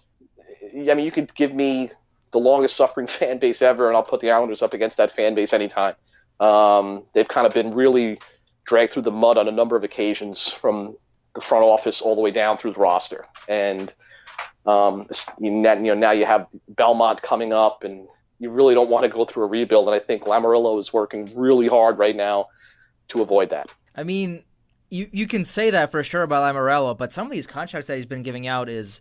I mean, you could give me the longest suffering fan base ever, and I'll put the Islanders up against that fan base anytime. They've kind of been really dragged through the mud on a number of occasions, from the front office all the way down through the roster. And now you have Belmont coming up, and you really don't want to go through a rebuild. And I think Lamoriello is working really hard right now to avoid that. I mean, you can say that for sure about Lamoriello, but some of these contracts that he's been giving out is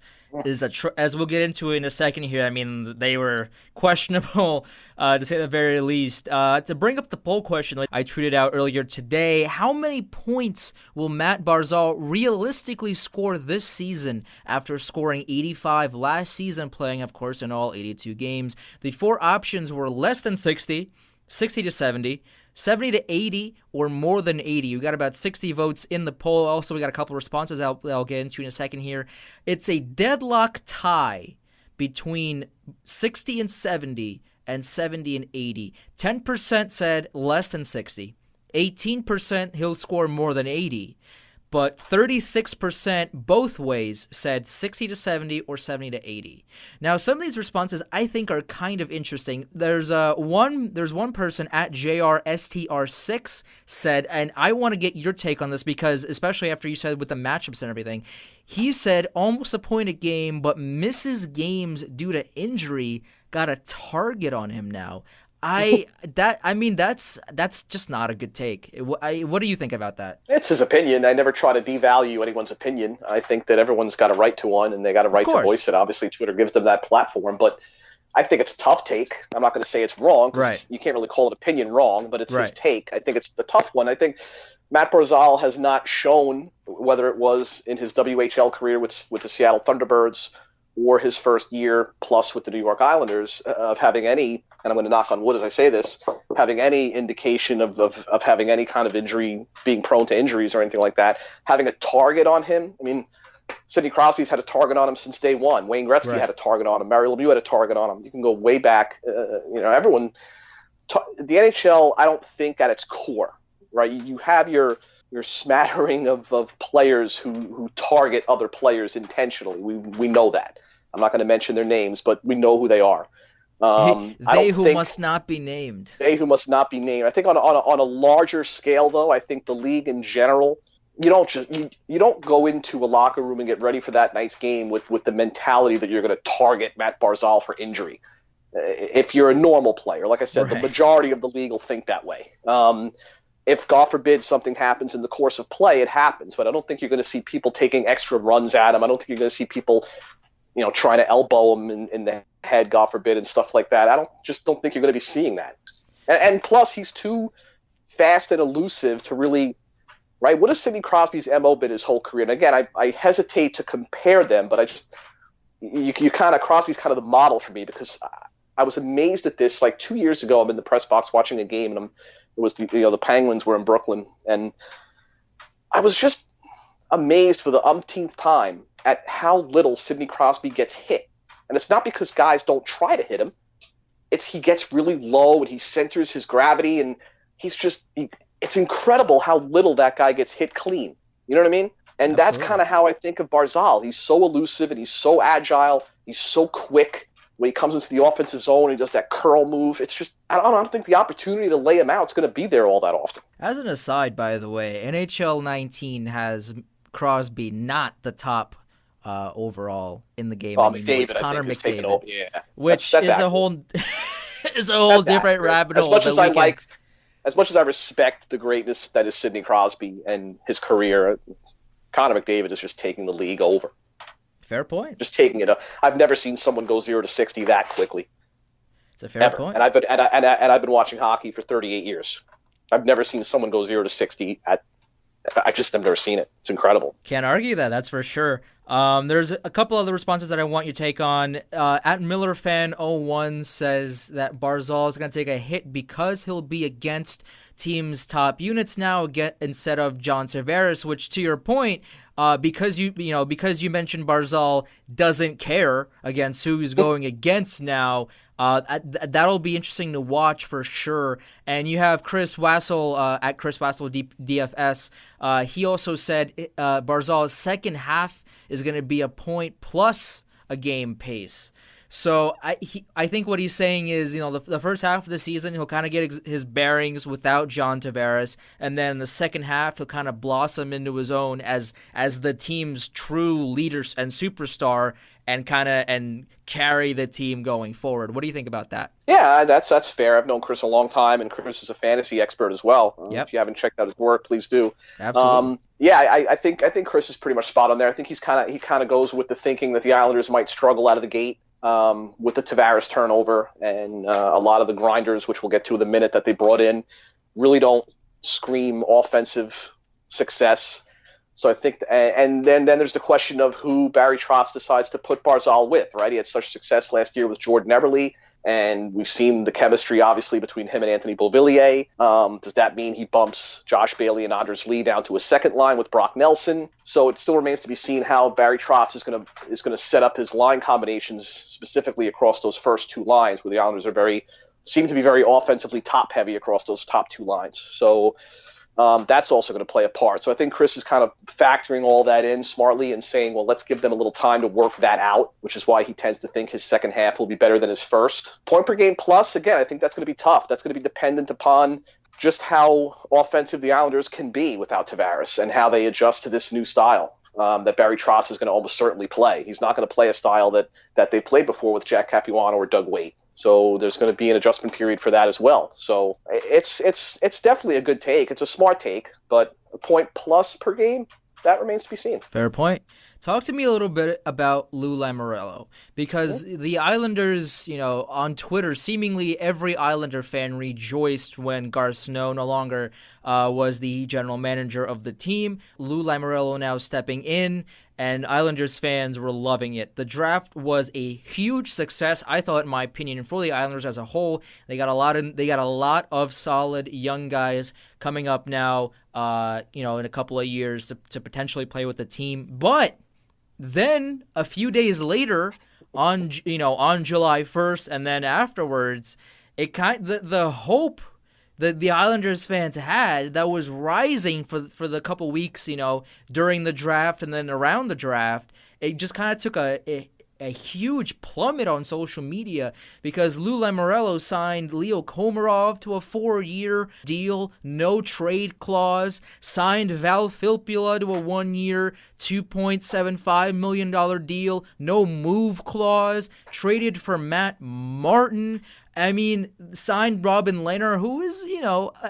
as we'll get into in a second here. I mean, they were questionable, to say the very least. To bring up the poll question I tweeted out earlier today, how many points will Matt Barzal realistically score this season after scoring 85 last season, playing, of course, in all 82 games? The four options were less than 60, 60 to 70, 70 to 80, or more than 80. We got about 60 votes in the poll. Also, we got a couple responses I'll get into in a second here. It's a deadlock tie between 60 and 70 and 70 and 80. 10% said less than 60. 18% he'll score more than 80. But 36% both ways said 60 to 70 or 70 to 80. Now, some of these responses I think are kind of interesting. There's one person at JRSTR6 said, and I want to get your take on this because, especially after you said with the matchups and everything, he said almost a point a game, but misses games due to injury. Got a target on him now. That's just not a good take. What do you think about that? It's his opinion. I never try to devalue anyone's opinion. I think that everyone's got a right to one, and they got a right to voice it. Obviously, Twitter gives them that platform, but I think it's a tough take. I'm not going to say it's wrong, because you can't really call an opinion wrong, but it's his take. I think it's the tough one. I think Matt Barzal has not shown, whether it was in his WHL career with the Seattle Thunderbirds or his first year plus with the New York Islanders, of having any, and I'm going to knock on wood as I say this, having any indication of having any kind of injury, being prone to injuries or anything like that, having a target on him. I mean, Sidney Crosby's had a target on him since day one. Wayne Gretzky had a target on him. Mario Lemieux had a target on him. You can go way back. Everyone. The NHL, I don't think at its core, right? You have your your smattering of players who target other players intentionally. We know that. I'm not going to mention their names, but we know who they are. They who must not be named. They who must not be named. I think on a larger scale, though, I think the league in general, you don't go into a locker room and get ready for that night's game with the mentality that you're going to target Matt Barzal for injury. If you're a normal player, like I said, Right. The majority of the league will think that way. If, God forbid, something happens in the course of play, it happens. But I don't think you're going to see people taking extra runs at him. I don't think you're going to see people, trying to elbow him in the head, God forbid, and stuff like that. I don't think you're going to be seeing that. And plus, he's too fast and elusive to really, right? What has Sidney Crosby's MO been his whole career? And again, I hesitate to compare them, but Crosby's kind of the model for me, because I was amazed at this. Like 2 years ago, I'm in the press box watching a game, and it was the Penguins were in Brooklyn, and I was just amazed for the umpteenth time at how little Sidney Crosby gets hit. And it's not because guys don't try to hit him. It's he gets really low and he centers his gravity, and it's incredible how little that guy gets hit clean. You know what I mean? And Absolutely. That's kind of how I think of Barzal. He's so elusive and he's so agile. He's so quick. When he comes into the offensive zone, he does that curl move. It's just, I don't think the opportunity to lay him out is going to be there all that often. As an aside, by the way, NHL 19 has Crosby not the top overall in the game anymore. McDavid, it's Connor McDavid, over. Yeah, which that's is a whole different rabbit hole. As much as I respect the greatness that is Sidney Crosby and his career, Connor McDavid is just taking the league over. Fair point. Just taking it up. I've never seen someone go 0 to 60 that quickly. It's a fair point. And I've been watching hockey for 38 years. I've never seen someone go 0 to 60 I've never seen it. It's incredible. Can't argue that. That's for sure. There's a couple other responses that I want you to take on. At MillerFan01 says that Barzal is going to take a hit because he'll be against teams' top units now instead of John Tavares, which, to your point, because you mentioned Barzal doesn't care against who he's going against now. That'll be interesting to watch for sure. And you have Chris Wassel at Chris Wassel DFS. He also said Barzal's second half is going to be a point plus a game pace. So I think what he's saying is, the first half of the season, he'll kind of get his bearings without John Tavares, and then in the second half, he'll kind of blossom into his own as the team's true leader and superstar, and carry the team going forward. What do you think about that? Yeah, that's fair. I've known Chris a long time, and Chris is a fantasy expert as well. Yep. If you haven't checked out his work, please do. Absolutely. I think Chris is pretty much spot on there. I think he kind of goes with the thinking that the Islanders might struggle out of the gate with the Tavares turnover, and a lot of the grinders, which we'll get to in a minute, that they brought in, really don't scream offensive success. So I think, and then there's the question of who Barry Trotz decides to put Barzal with, right? He had such success last year with Jordan Eberle, and we've seen the chemistry, obviously, between him and Anthony Beauvillier. Does that mean he bumps Josh Bailey and Anders Lee down to a second line with Brock Nelson? So it still remains to be seen how Barry Trotz is going to set up his line combinations, specifically across those first two lines, where the Islanders seem to be very offensively top-heavy across those top two lines. So that's also going to play a part. So I think Chris is kind of factoring all that in smartly and saying, well, let's give them a little time to work that out, which is why he tends to think his second half will be better than his first. Point per game plus, again, I think that's going to be tough. That's going to be dependent upon just how offensive the Islanders can be without Tavares and how they adjust to this new style that Barry Trotz is going to almost certainly play. He's not going to play a style that they played before with Jack Capuano or Doug Weight. So there's going to be an adjustment period for that as well. So it's definitely a good take. It's a smart take, but a point plus per game, that remains to be seen. Fair point. Talk to me a little bit about Lou Lamoriello, because the Islanders, on Twitter, seemingly every Islander fan rejoiced when Garth Snow no longer was the general manager of the team. Lou Lamoriello now stepping in, and Islanders fans were loving it. The draft was a huge success, I thought, in my opinion, for the Islanders as a whole. They got a lot of solid young guys coming up now, in a couple of years to potentially play with the team. But then a few days later, on July 1st, and then afterwards, the hope the Islanders fans had that was rising for the couple weeks, during the draft and then around the draft, it just kind of took a huge plummet on social media because Lou Lamoriello signed Leo Komarov to a 4-year deal, no trade clause, signed Val Filppula to a 1-year, $2.75 million deal, no move clause, traded for Matt Martin. I mean, signed Robin Lehner, who is,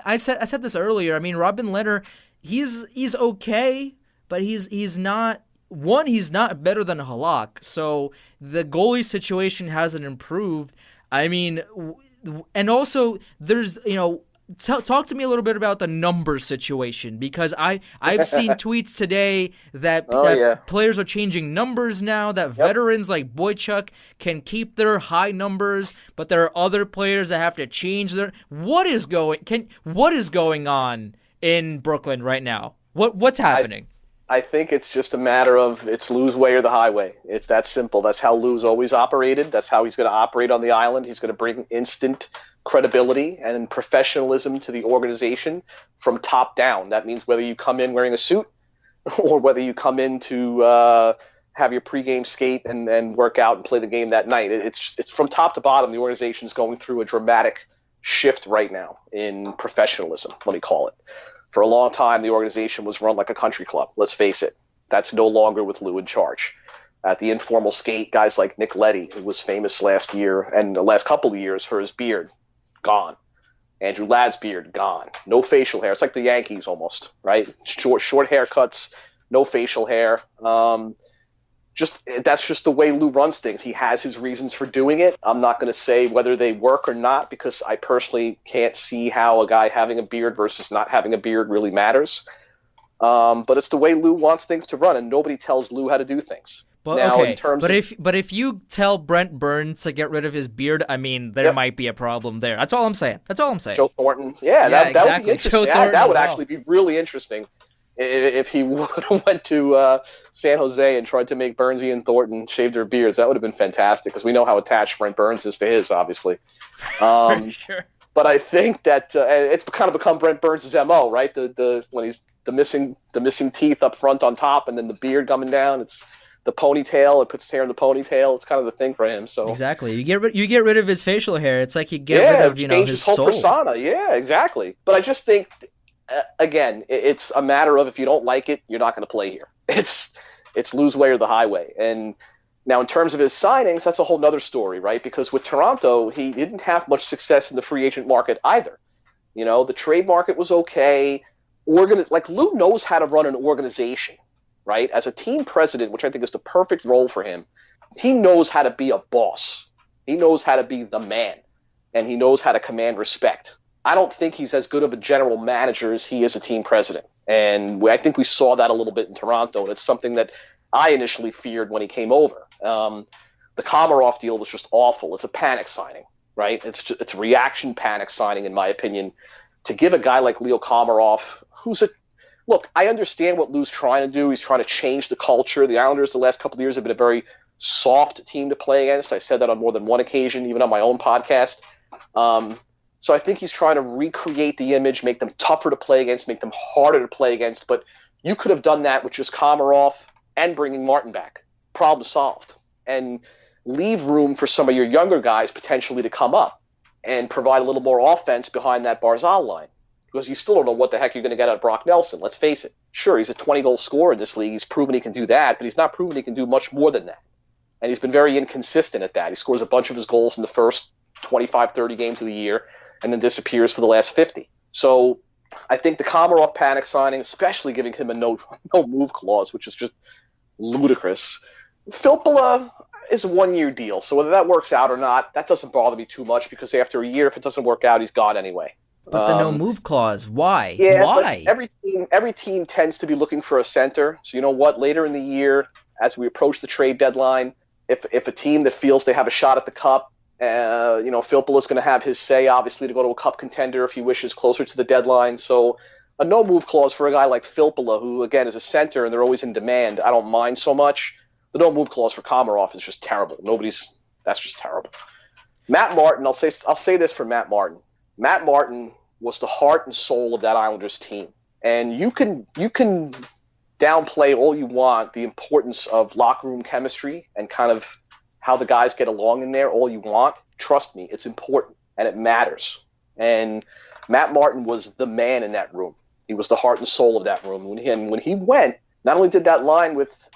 I said this earlier. I mean, Robin Lehner, he's okay, but he's not. One, he's not better than Halak, so the goalie situation hasn't improved. I mean, and also there's, talk to me a little bit about the numbers situation, because I've seen tweets today that players are changing numbers now, that veterans like Boychuk can keep their high numbers, but there are other players that have to change their. What is going on in Brooklyn right now? What's happening? I think it's just a matter of it's Lou's way or the highway. It's that simple. That's how Lou's always operated. That's how he's going to operate on the island. He's going to bring instant credibility and professionalism to the organization from top down. That means whether you come in wearing a suit or whether you come in to have your pregame skate and work out and play the game that night. It's from top to bottom. The organization is going through a dramatic shift right now in professionalism, let me call it. For a long time, the organization was run like a country club. Let's face it. That's no longer with Lou in charge. At the informal skate, guys like Nick Leddy, who was famous last year and the last couple of years for his beard, gone. Andrew Ladd's beard, gone. No facial hair. It's like the Yankees almost, right? Short haircuts, no facial hair. That's just the way Lou runs things. He has his reasons for doing it. I'm not going to say whether they work or not because I personally can't see how a guy having a beard versus not having a beard really matters. But it's the way Lou wants things to run, and nobody tells Lou how to do things. But now, if you tell Brent Burns to get rid of his beard, I mean, there might be a problem there. That's all I'm saying. Joe Thornton. That would be interesting. That would actually be really interesting. If he would have went to San Jose and tried to make Burnsy and Thornton shave their beards, that would have been fantastic because we know how attached Brent Burns is to his, obviously. Sure. But I think that it's kind of become Brent Burns' MO, right? When he's the missing teeth up front on top and then the beard coming down. It's the ponytail. It puts his hair in the ponytail. It's kind of the thing for him. So exactly, you get rid of his facial hair. It's like you get rid of his whole soul. persona. Yeah, exactly. But I just think. Again, it's a matter of if you don't like it, you're not going to play here. It's Lou's way or the highway. And now in terms of his signings, that's a whole nother story, right? Because with Toronto, he didn't have much success in the free agent market either. The trade market was okay. Lou knows how to run an organization, right? As a team president, which I think is the perfect role for him, he knows how to be a boss. He knows how to be the man, and he knows how to command respect. I don't think he's as good of a general manager as he is a team president. And I think we saw that a little bit in Toronto, and it's something that I initially feared when he came over. The Komarov deal was just awful. It's a panic signing, right? It's a reaction panic signing, in my opinion, to give a guy like Leo Komarov, look, I understand what Lou's trying to do. He's trying to change the culture. The Islanders the last couple of years have been a very soft team to play against. I said that on more than one occasion, even on my own podcast. So I think he's trying to recreate the image, make them tougher to play against, make them harder to play against. But you could have done that with just Komarov and bringing Martin back. Problem solved. And leave room for some of your younger guys potentially to come up and provide a little more offense behind that Barzal line. Because you still don't know what the heck you're going to get out of Brock Nelson. Let's face it. Sure, he's a 20-goal scorer in this league. He's proven he can do that, but he's not proven he can do much more than that. And he's been very inconsistent at that. He scores a bunch of his goals in the first 25, 30 games of the year, and then disappears for the last 50. So I think the Komarov panic signing, especially giving him a no move clause, which is just ludicrous. Filppula is a 1-year deal, so whether that works out or not, that doesn't bother me too much because after a year, if it doesn't work out, he's gone anyway. But the no move clause, why? Yeah, why? Every team tends to be looking for a center. So you know what? Later in the year, as we approach the trade deadline, if a team that feels they have a shot at the cup, Filppula is going to have his say, obviously, to go to a cup contender if he wishes closer to the deadline. So a no-move clause for a guy like Filppula, who, again, is a center and they're always in demand, I don't mind so much. The no-move clause for Komarov is just terrible. That's just terrible. Matt Martin, I'll say this for Matt Martin. Matt Martin was the heart and soul of that Islanders team. And you can downplay all you want the importance of locker room chemistry and kind of how the guys get along in there all you want. Trust me, it's important and it matters. And Matt Martin was the man in that room. He was the heart and soul of that room. And when he went, not only did that line with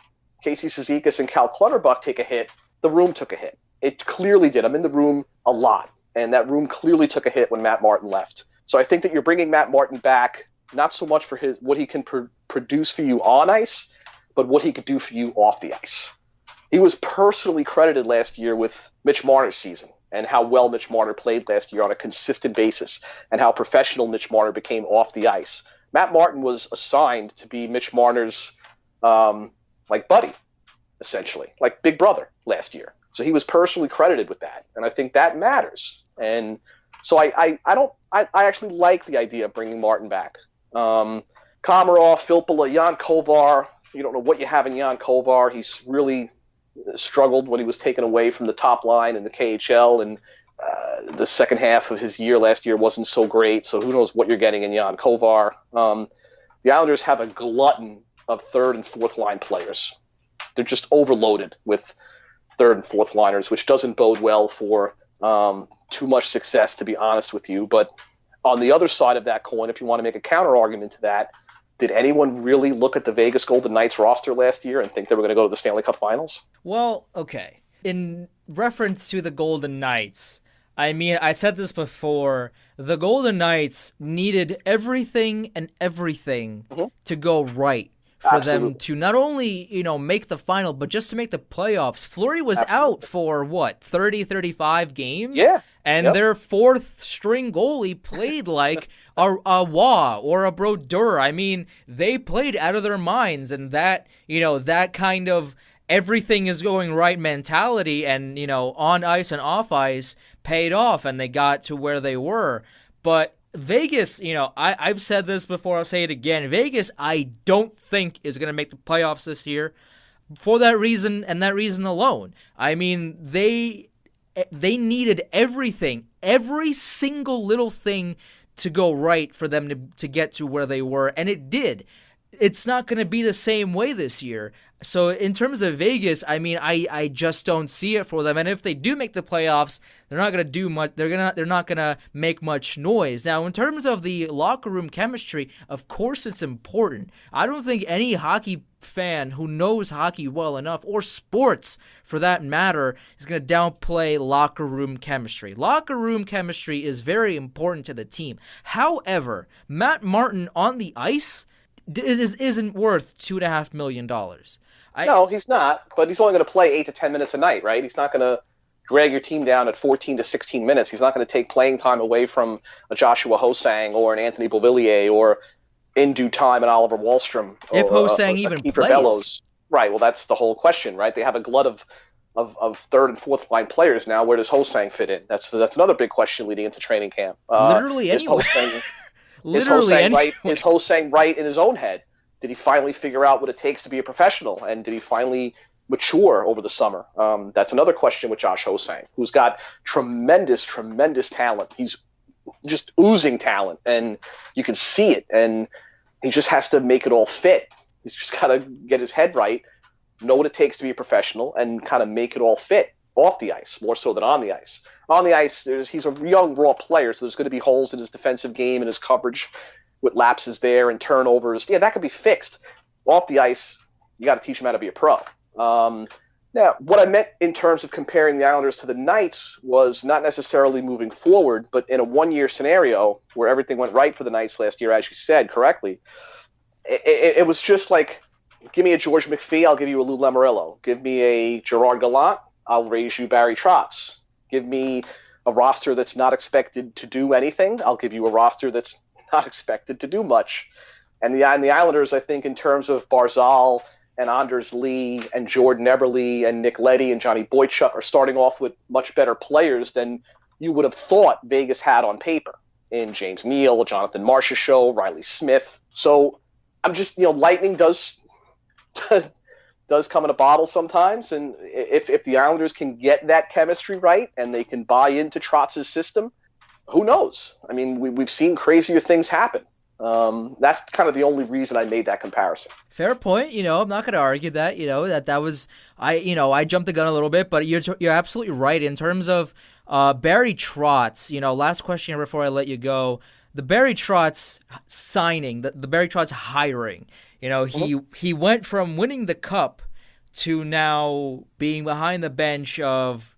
Casey Cizikas and Cal Clutterbuck take a hit, the room took a hit. It clearly did. I'm in the room a lot, and that room clearly took a hit when Matt Martin left. So I think that you're bringing Matt Martin back not so much for what he can produce for you on ice, but what he could do for you off the ice. He was personally credited last year with Mitch Marner's season and how well Mitch Marner played last year on a consistent basis and how professional Mitch Marner became off the ice. Matt Martin was assigned to be Mitch Marner's buddy, essentially, like big brother last year. So he was personally credited with that, and I think that matters. And so I actually like the idea of bringing Martin back. Komarov, Filppula, Jan Kovar. You don't know what you have in Jan Kovar. He's really struggled when he was taken away from the top line in the KHL, and the second half of his year last year wasn't so great. So who knows what you're getting in Jan Kovar. The Islanders have a glutton of third and fourth line players. They're just overloaded with third and fourth liners, which doesn't bode well for too much success, to be honest with you. But on the other side of that coin, if you want to make a counter argument to that, did anyone really look at the Vegas Golden Knights roster last year and think they were going to go to the Stanley Cup Finals? Well, okay. In reference to the Golden Knights, I mean, I said this before, the Golden Knights needed everything to go right for them to not only, make the final, but just to make the playoffs. Fleury was out for, 35 games? Yeah. And their fourth string goalie played like a Waugh or a Brodeur. I mean, they played out of their minds, and that, that kind of everything is going right mentality and, on ice and off ice paid off, and they got to where they were. But Vegas, I've said this before, I'll say it again. Vegas, I don't think is going to make the playoffs this year for that reason and that reason alone. I mean, they needed everything, every single little thing to go right for them to get to where they were, and it did. It's not going to be the same way this year. So in terms of Vegas, I mean, I just don't see it for them. And if they do make the playoffs, they're not going to do much. They're not going to make much noise. Now, in terms of the locker room chemistry, of course it's important. I don't think any hockey fan who knows hockey well enough, or sports for that matter, is going to downplay locker room chemistry. Locker room chemistry is very important to the team. However, Matt Martin on the ice isn't worth $2.5 million. No, he's not, but he's only going to play 8 to 10 minutes a night, right? He's not going to drag your team down at 14 to 16 minutes. He's not going to take playing time away from a Joshua Hosang or an Anthony Beauvillier or in due time an Oliver Wahlstrom. If Hosang even plays. Bellows. Right, well, that's the whole question, right? They have a glut of third and fourth line players now. Where does Hosang fit in? That's another big question leading into training camp. Literally anywhere. Is Hosang right in his own head? Did he finally figure out what it takes to be a professional? And did he finally mature over the summer? That's another question with Josh Hosang, who's got tremendous talent. He's just oozing talent, and you can see it. And he just has to make it all fit. He's just got to get his head right, know what it takes to be a professional, and kind of make it all fit off the ice, more so than on the ice. On the ice, he's a young, raw player, so there's going to be holes in his defensive game and his coverage with lapses there and turnovers. Yeah, that could be fixed. Off the ice, you got to teach him how to be a pro. Now, what I meant in terms of comparing the Islanders to the Knights was not necessarily moving forward, but in a one-year scenario where everything went right for the Knights last year, as you said correctly, it was just like, give me a George McPhee, I'll give you a Lou Lamoriello. Give me a Gerard Gallant, I'll raise you Barry Trotz. Give me a roster that's not expected to do anything, I'll give you a roster that's not expected to do much. And the Islanders, I think, in terms of Barzal and Anders Lee and Jordan Eberle and Nick Leddy and Johnny Boychuk, are starting off with much better players than you would have thought Vegas had on paper in James Neal, Jonathan Marchessault, Riley Smith. So I'm just, lightning does come in a bottle sometimes. And if the Islanders can get that chemistry right and they can buy into Trotz's system, who knows? I mean, we've seen crazier things happen. That's kind of the only reason I made that comparison. Fair point. I'm not going to argue that. That was I jumped the gun a little bit, but you're absolutely right in terms of Barry Trotz. Last question here before I let you go. The Barry Trotz signing, the Barry Trotz hiring. He went from winning the cup to now being behind the bench of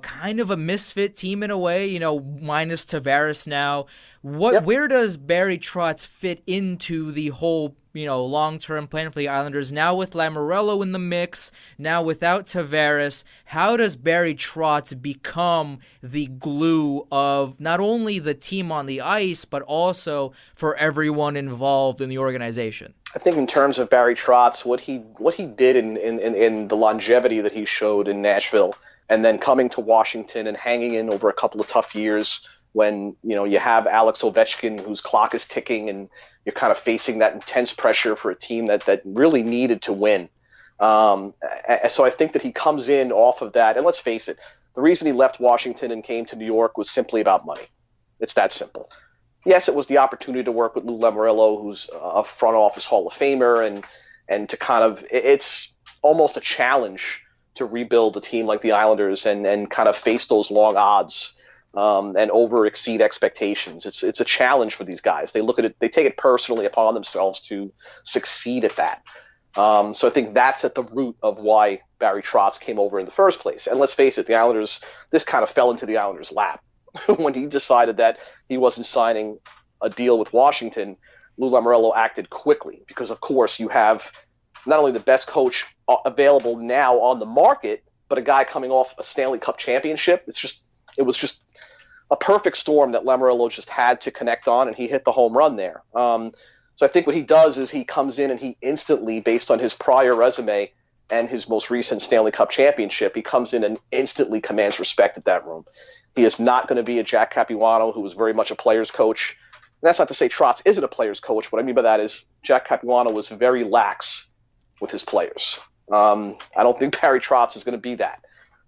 kind of a misfit team in a way, minus Tavares now. Where does Barry Trotz fit into the whole, long-term plan for the Islanders? Now with Lamoriello in the mix, now without Tavares, how does Barry Trotz become the glue of not only the team on the ice, but also for everyone involved in the organization? I think in terms of Barry Trotz, what he did in the longevity that he showed in Nashville, and then coming to Washington and hanging in over a couple of tough years when you have Alex Ovechkin, whose clock is ticking, and you're kind of facing that intense pressure for a team that really needed to win. So I think that he comes in off of that. And let's face it, the reason he left Washington and came to New York was simply about money. It's that simple. Yes, it was the opportunity to work with Lou Lamoriello, who's a front office Hall of Famer, and to kind of – it's almost a challenge to rebuild a team like the Islanders and kind of face those long odds and over-exceed expectations. It's a challenge for these guys. They look at it – they take it personally upon themselves to succeed at that. So I think that's at the root of why Barry Trotz came over in the first place. And let's face it, the Islanders – this kind of fell into the Islanders' lap. When he decided that he wasn't signing a deal with Washington, Lou Lamoriello acted quickly because, of course, you have not only the best coach available now on the market, but a guy coming off a Stanley Cup championship. It was just a perfect storm that Lamoriello just had to connect on, and he hit the home run there. So I think what he does is he comes in and he instantly, based on his prior resume and his most recent Stanley Cup championship, he comes in and instantly commands respect at that room. He is not going to be a Jack Capuano, who was very much a player's coach. And that's not to say Trotz isn't a player's coach. What I mean by that is Jack Capuano was very lax with his players. I don't think Barry Trotz is going to be that.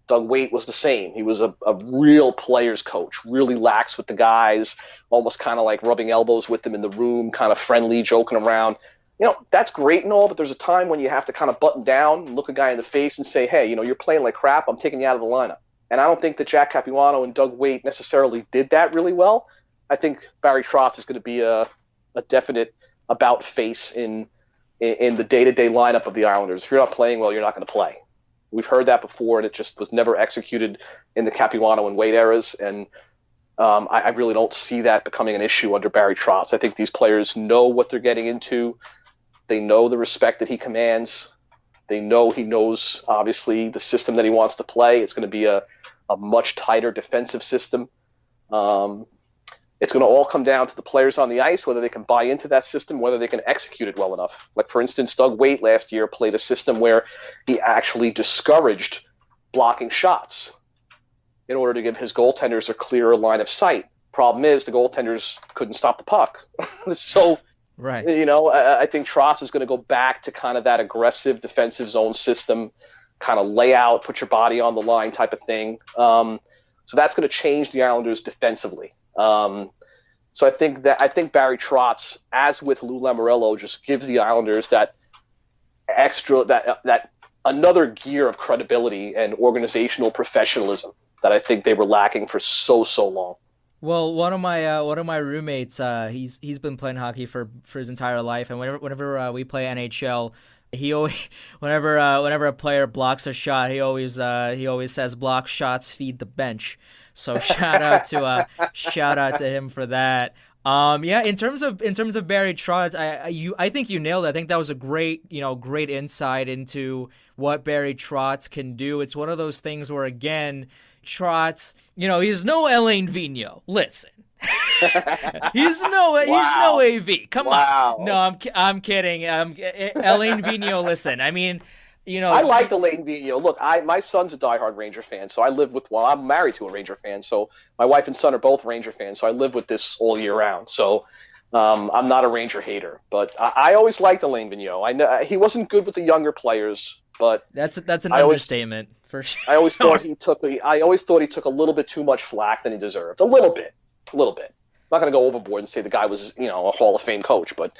Doug Weight was the same. He was a real player's coach, really lax with the guys, almost kind of like rubbing elbows with them in the room, kind of friendly, joking around. That's great and all, but there's a time when you have to kind of button down and look a guy in the face and say, hey, you're playing like crap. I'm taking you out of the lineup. And I don't think that Jack Capuano and Doug Weight necessarily did that really well. I think Barry Trotz is going to be a definite about face in the day-to-day lineup of the Islanders. If you're not playing well, you're not going to play. We've heard that before, and it just was never executed in the Capuano and Weight eras. And I really don't see that becoming an issue under Barry Trotz. I think these players know what they're getting into. They know the respect that he commands. They know he knows, obviously, the system that he wants to play. It's going to be a much tighter defensive system. It's going to all come down to the players on the ice, whether they can buy into that system, whether they can execute it well enough. Like, for instance, Doug Weight last year played a system where he actually discouraged blocking shots in order to give his goaltenders a clearer line of sight. Problem is, the goaltenders couldn't stop the puck. So, right. I think Trotz is going to go back to kind of that aggressive defensive zone system, kind of lay out, put your body on the line type of thing. So that's going to change the Islanders defensively. So I think Barry Trotz, as with Lou Lamoriello, just gives the Islanders that extra, that another gear of credibility and organizational professionalism that I think they were lacking for so long. Well, one of my roommates, he's been playing hockey for his entire life, and whenever we play NHL, he always whenever a player blocks a shot, he always says, "Block shots, feed the bench." So shout out to him for that. In terms of Barry Trotz, I think you nailed it. I think that was a great insight into what Barry Trotz can do. It's one of those things where, again, Trotz, he's no Alain Vigneault. Listen. he's no AV. Come on. No, I'm kidding. Alain Vigneault, listen. I mean, I like Alain Vigneault. Look, my son's a diehard Ranger fan, so I live with one. I'm married to a Ranger fan, so my wife and son are both Ranger fans, so I live with this all year round. So I'm not a Ranger hater, but I always liked Alain Vigneault. I know he wasn't good with the younger players, but that's an understatement for sure. I always thought he took a little bit too much flack than he deserved. A little bit. a little bit. I'm not going to go overboard and say the guy was, a Hall of Fame coach, but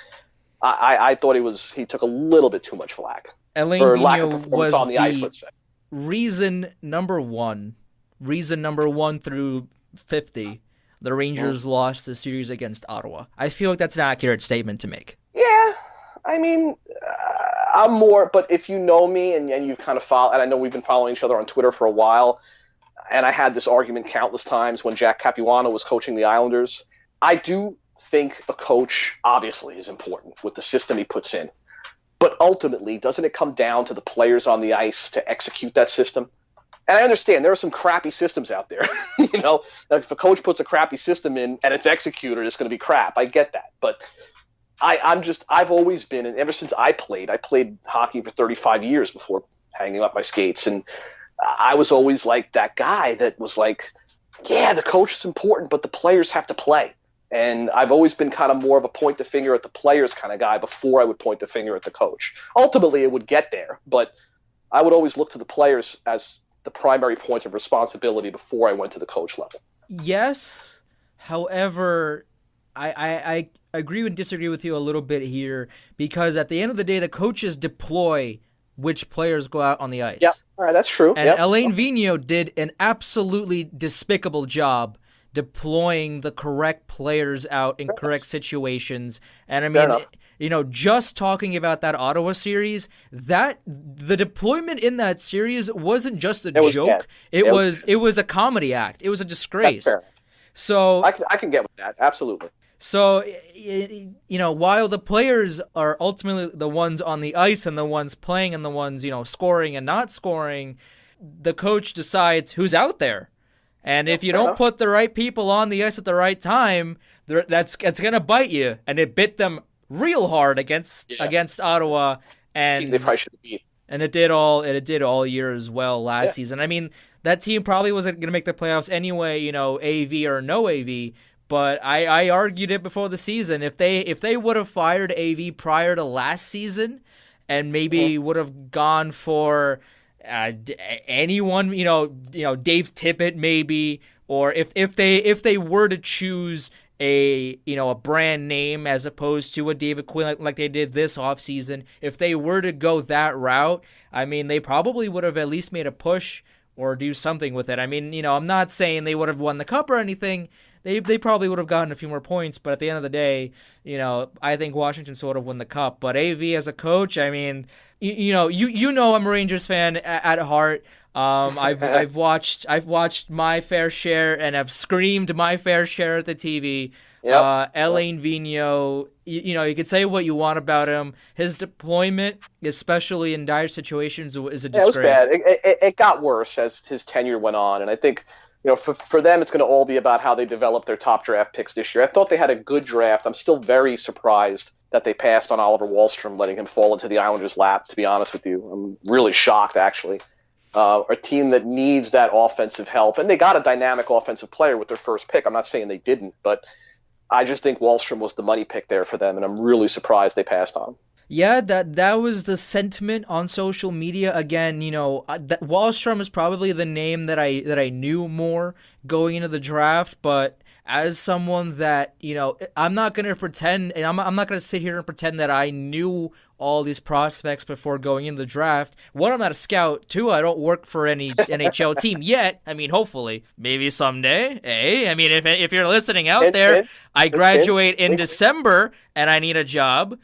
I thought he took a little bit too much flack for lack of performance on the ice, let's say. Reason number one through 50, the Rangers lost the series against Ottawa. I feel like that's an accurate statement to make. Yeah, I mean, I'm more, but if you know me and you've kind of followed, and I know we've been following each other on Twitter for a while, and I had this argument countless times when Jack Capuano was coaching the Islanders. I do think a coach obviously is important with the system he puts in. But ultimately, doesn't it come down to the players on the ice to execute that system? And I understand there are some crappy systems out there. Like if a coach puts a crappy system in and it's executed, it's going to be crap. I get that. But I've always been, and ever since I played hockey for 35 years before hanging up my skates. And I was always like that guy that was like, yeah, the coach is important, but the players have to play. And I've always been kind of more of a point the finger at the players kind of guy before I would point the finger at the coach. Ultimately, it would get there, but I would always look to the players as the primary point of responsibility before I went to the coach level. Yes. However, I agree and disagree with you a little bit here, because at the end of the day, the coaches deploy which players go out on the ice. Yeah, all right, that's true. And Alain Vigneault did an absolutely despicable job deploying the correct players out in correct situations. And I mean, just talking about that Ottawa series, that the deployment in that series wasn't just a joke. It was a comedy act. It was a disgrace. That's fair. So I can get with that. Absolutely. So, while the players are ultimately the ones on the ice and the ones playing and the ones, scoring and not scoring, the coach decides who's out there. And if you don't put the right people on the ice at the right time, it's going to bite you. And it bit them real hard against Ottawa, and team they probably should have beat. And it did all year as well last season. I mean, that team probably wasn't going to make the playoffs anyway, AV or no AV. But I argued it before the season. If they would have fired AV prior to last season, and maybe would have gone for anyone, Dave Tippett maybe, or if they were to choose a brand name as opposed to a David Quinn like they did this offseason, if they were to go that route, I mean, they probably would have at least made a push or do something with it. I mean, I'm not saying they would have won the cup or anything. They probably would have gotten a few more points, but at the end of the day, I think Washington sort of won the cup. But AV as a coach, I mean, I'm a Rangers fan at heart. I've watched my fair share and have screamed my fair share at the TV. Yep. Alain Vigneault, you could say what you want about him. His deployment, especially in dire situations, is a disgrace. It was bad. It got worse as his tenure went on, and I think. For them, it's going to all be about how they develop their top draft picks this year. I thought they had a good draft. I'm still very surprised that they passed on Oliver Wahlstrom, letting him fall into the Islanders' lap, to be honest with you. I'm really shocked, actually. A team that needs that offensive help. And they got a dynamic offensive player with their first pick. I'm not saying they didn't, but I just think Wahlstrom was the money pick there for them, and I'm really surprised they passed on him. Yeah, that was the sentiment on social media. Again, that Wahlstrom is probably the name that I knew more going into the draft, but as someone that, I'm not going to pretend, and I'm not going to sit here and pretend that I knew all these prospects before going into the draft. One, I'm not a scout. Two, I don't work for any NHL team yet. I mean, hopefully, maybe someday. Hey, I mean, if you're listening out there, I graduate in December and I need a job.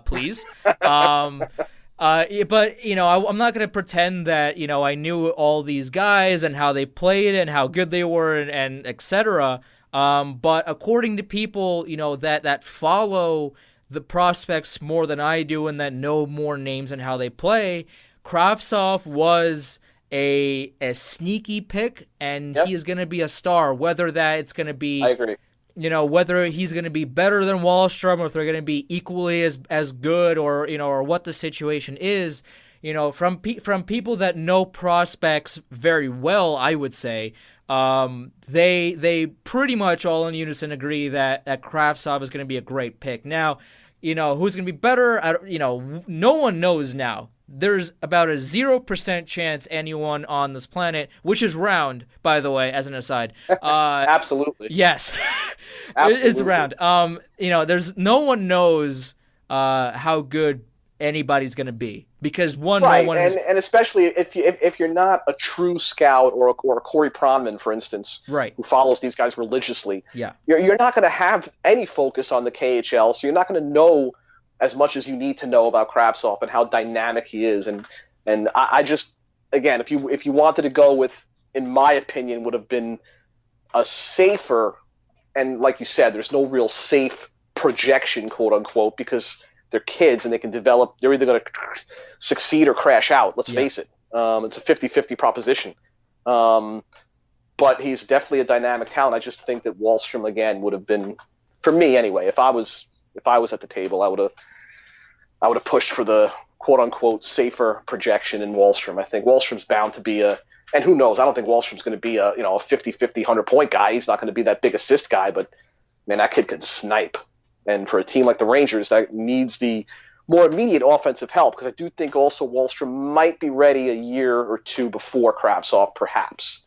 Please. But, I'm not going to pretend that, I knew all these guys and how they played and how good they were and et cetera. But according to people, that follow the prospects more than I do and that know more names and how they play, Kravtsov was a sneaky pick, and he is going to be a star, whether that it's going to be... I agree. Whether he's going to be better than Wahlstrom or if they're going to be equally as good or what the situation is, from people that know prospects very well, I would say, they pretty much all in unison agree that Kravtsov is going to be a great pick. Now, who's going to be better. No one knows now. There's about a 0% chance anyone on this planet, which is round, by the way, as an aside. Absolutely. Yes. Absolutely. It's round. There's no one knows how good anybody's going to be because no one is... and especially if you're not a true scout or a Corey Pronman, for instance, right, who follows these guys religiously, yeah, you're not going to have any focus on the KHL, so you're not going to know as much as you need to know about Kravtsov and how dynamic he is. And I just, again, if you wanted to go with, in my opinion, would have been a safer, and like you said, there's no real safe projection, quote unquote, because they're kids and they can develop. They're either going to succeed or crash out. Let's face it. It's a 50-50 proposition. But he's definitely a dynamic talent. I just think that Wahlstrom, again, would have been, for me anyway, if I was at the table, I would have pushed for the quote unquote safer projection in Wahlstrom. I think Wahlstrom's bound to be and who knows, I don't think Wahlstrom's going to be a 50-50 100-point guy. He's not going to be that big assist guy, but man, that kid can snipe. And for a team like the Rangers that needs the more immediate offensive help, because I do think also Wahlstrom might be ready a year or two before Kravtsov, perhaps.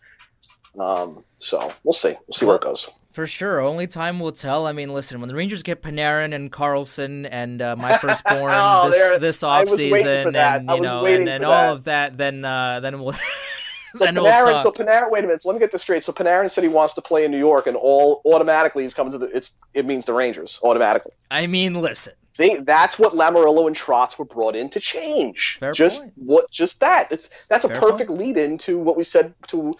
So we'll see. We'll see where it goes. For sure. Only time will tell. I mean, listen, when the Rangers get Panarin and Carlson and my firstborn this offseason and all of that, then we'll... Panarin, so Panarin, wait a minute. So let me get this straight. So Panarin said he wants to play in New York, and automatically he's coming to it means the Rangers automatically. I mean, listen. See, that's what Lamoriello and Trotz were brought in to change. Fair just point. That's a perfect lead into what we said to.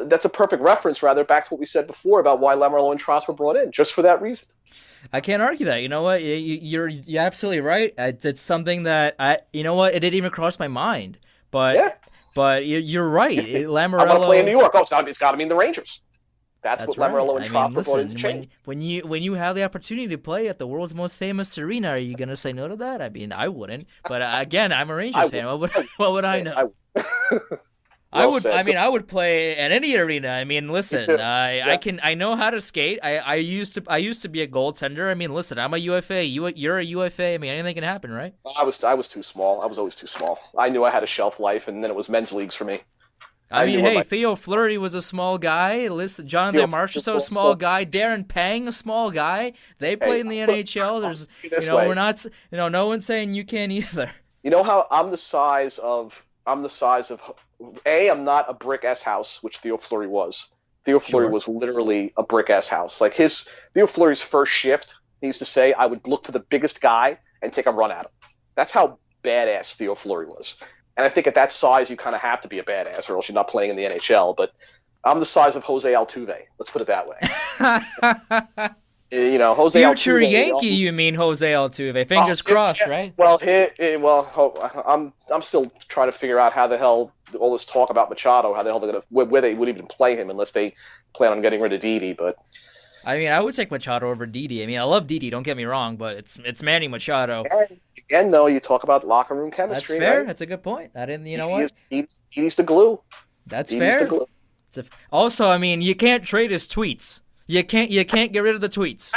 That's a perfect reference, rather, back to what we said before about why Lamoriello and Trotz were brought in, just for that reason. I can't argue that. You know what? You're absolutely right. It's something that it didn't even cross my mind. But yeah. But you're right. Lamoriello. I want to play in New York. Oh, it's got to mean the Rangers. That's what Lamoriello and Trotz were brought in to change. When you have the opportunity to play at the world's most famous arena, are you going to say no to that? I mean, I wouldn't. But again, I'm a Rangers fan. What would I know? I would play at any arena. I mean, listen, I know how to skate. I used to be a goaltender. I mean, listen, I'm a UFA. You're a UFA. I mean, anything can happen, right? I was too small. I was always too small. I knew I had a shelf life, and then it was men's leagues for me. I mean, hey, Theo Fleury was a small guy. Listen, Jonathan Marchessault, a small guy. Darren Pang, a small guy. They played in the NHL. There's, we're not, no one's saying you can't either. You know how I'm the size of. I'm not a brick S house, which Theo Fleury was. Theo Fleury was literally a brick S house. Like Theo Fleury's first shift, he used to say, I would look for the biggest guy and take a run at him. That's how badass Theo Fleury was. And I think at that size, you kind of have to be a badass, or else you're not playing in the NHL. But I'm the size of Jose Altuve. Let's put it that way. Jose Future Altuve, Yankee, you mean Jose Altuve? Fingers crossed, right? Well, I'm still trying to figure out how the hell all this talk about Machado, how the hell they're gonna, where they would even play him unless they plan on getting rid of Didi. But I mean, I would take Machado over Didi. I mean, I love Didi, don't get me wrong, but it's Manny Machado. And again, though, you talk about locker room chemistry. That's fair. Right? That's a good point. What? Didi's the glue. That's Didi's fair. The glue. Also, I mean, you can't trade his tweets. You can't get rid of the tweets.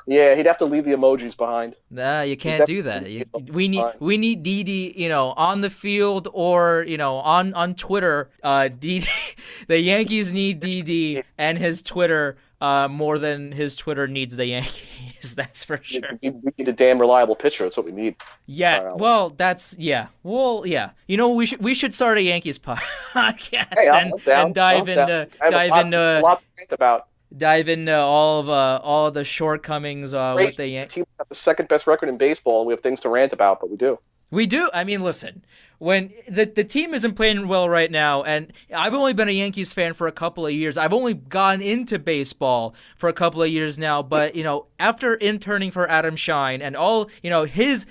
Yeah, he'd have to leave the emojis behind. Nah, you can't do that. We need Didi, on the field or on Twitter. Didi, the Yankees need Didi and his Twitter more than his Twitter needs the Yankees. That's for sure. We need a damn reliable pitcher. That's what we need. Yeah. Well, that's yeah. Well, yeah. We should start a Yankees podcast and dive into lots to think about. Dive into all of the shortcomings with the Yankees. Team's got the second best record in baseball, and we have things to rant about, but we do. We do. I mean, listen, when the team isn't playing well right now, and I've only been a Yankees fan for a couple of years. I've only gone into baseball for a couple of years now, but after interning for Adam Shine and all, his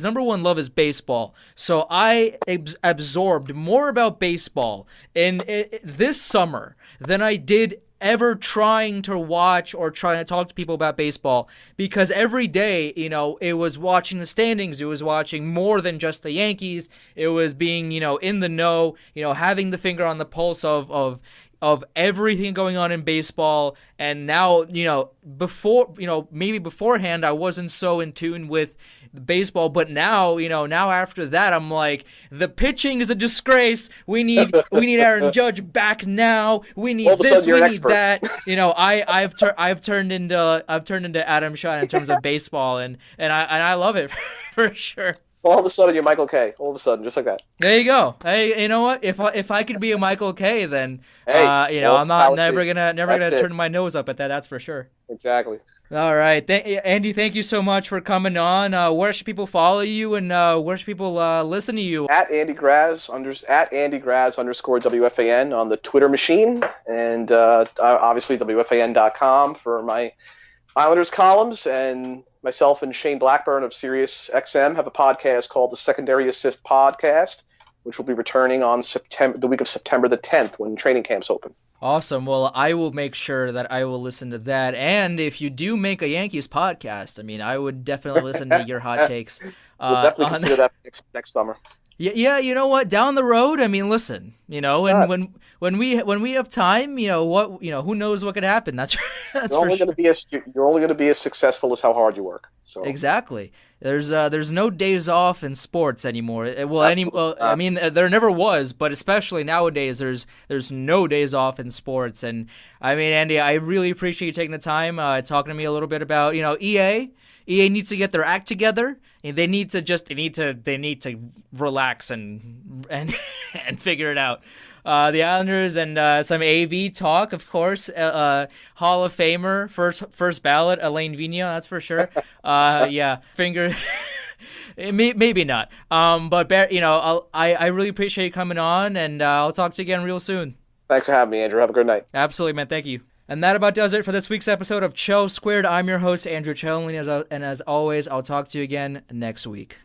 number one love is baseball. So I absorbed more about baseball in this summer than I did ever trying to watch or trying to talk to people about baseball, because every day, it was watching the standings, it was watching more than just the Yankees, it was being, in the know, having the finger on the pulse of of everything going on in baseball. And now, before, maybe beforehand, I wasn't so in tune with baseball, but now, now after that, I'm like, the pitching is a disgrace. We need Aaron Judge back now. We need this. We need that. I've turned into Adam Shine in terms of baseball, and I love it for sure. All of a sudden, you're Michael Kay. All of a sudden, just like that. There you go. Hey, you know what? If I could be a Michael Kay, then I'm not never gonna turn my nose up at that. That's for sure. Exactly. All right, Andy. Thank you so much for coming on. Where should people follow you, and where should people listen to you? At Andy Graz _ WFAN on the Twitter machine, and obviously WFAN.com for my Islanders columns, and myself and Shane Blackburn of Sirius XM have a podcast called the Secondary Assist Podcast, which will be returning on the week of September the 10th when training camps open. Awesome. Well, I will make sure that I will listen to that. And if you do make a Yankees podcast, I would definitely listen to your hot takes. We'll definitely consider that next summer. Yeah, you know what? Down the road, listen, and when we have time, who knows what could happen? That's you're only going to be as successful as how hard you work. So exactly. There's no days off in sports anymore. There never was, but especially nowadays, there's no days off in sports. And Andy, I really appreciate you taking the time talking to me a little bit about EA. EA needs to get their act together. They need to relax and figure it out. The Islanders and some AV talk, of course. Hall of Famer, first ballot, Alain Vigneault, that's for sure. Finger. Maybe not. But I really appreciate you coming on, and I'll talk to you again real soon. Thanks for having me, Andrew. Have a good night. Absolutely, man. Thank you. And that about does it for this week's episode of Chel Squared. I'm your host, Andrew Chel, and as always, I'll talk to you again next week.